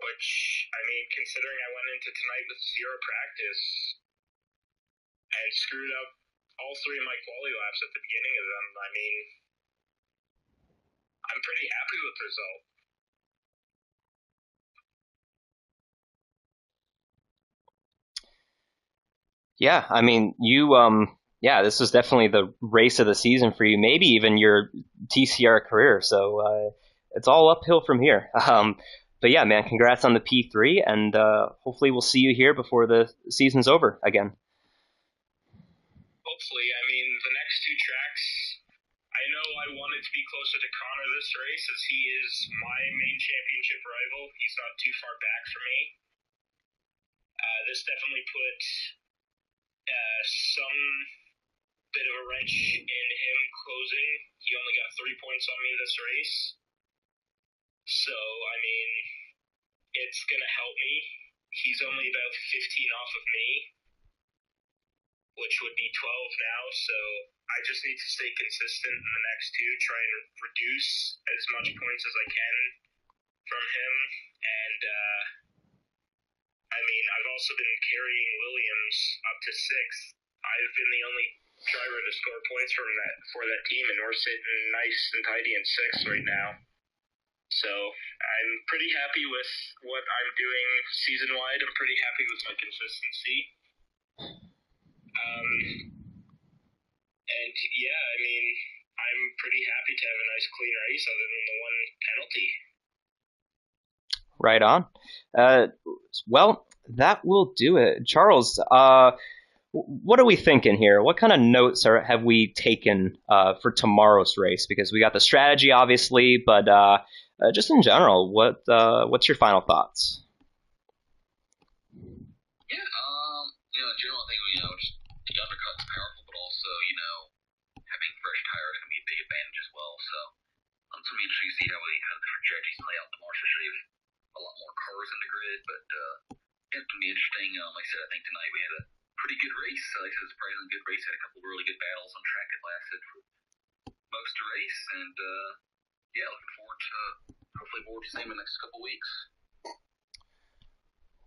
which, I mean, considering I went into tonight with 0 practice and screwed up all 3 of my quali laps at the beginning of them, I mean, I'm pretty happy with the result. Yeah, I mean, Yeah, this was definitely the race of the season for you, maybe even your TCR career. So it's all uphill from here. But yeah, man, congrats on the P3, and hopefully we'll see you here before the season's over again. Hopefully. I mean, the next two tracks, I know I wanted to be closer to Connor this race, as he is my main championship rival. He's not too far back from me. This definitely put some bit of a wrench in him closing. He only got 3 points on me this race. So, I mean, it's going to help me. He's only about 15 off of me, which would be 12 now. So I just need to stay consistent in the next two, try and reduce as much points as I can from him. And, I mean, I've also been carrying Williams up to 6th. I've been the only driver to score points for that team, and we're sitting nice and tidy in 6th right now. So I'm pretty happy with what I'm doing season-wide. I'm pretty happy with my consistency. And yeah, I mean, I'm pretty happy to have a nice clean race other than the one penalty. Right on. Well, that will do it. Charles, what are we thinking here? What kind of notes have we taken for tomorrow's race? Because we got the strategy, obviously, but just in general, what's your final thoughts? Yeah, in general, I think, just the undercut's powerful, but also, having fresh tires can be a big advantage as well. So, it's going to be interesting to see how the different strategies play out tomorrow, especially if a lot more cars in the grid. But it's going to be interesting. Like I said, I think tonight we had a pretty good race. Like I said, it's a surprisingly good race. Had a couple of really good battles on track that lasted for most of the race. And, yeah, looking forward to hopefully more of the same in the next couple of weeks.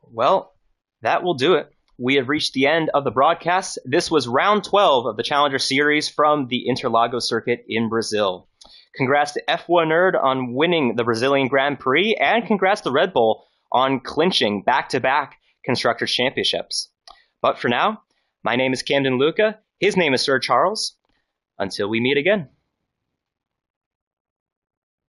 Well, that will do it. We have reached the end of the broadcast. This was round 12 of the Challenger Series from the Interlagos circuit in Brazil. Congrats to F1 Nerd on winning the Brazilian Grand Prix, and congrats to Red Bull on clinching back-to-back Constructors' Championships. But for now, my name is Camden Luca. His name is Sir Charles. Until we meet again.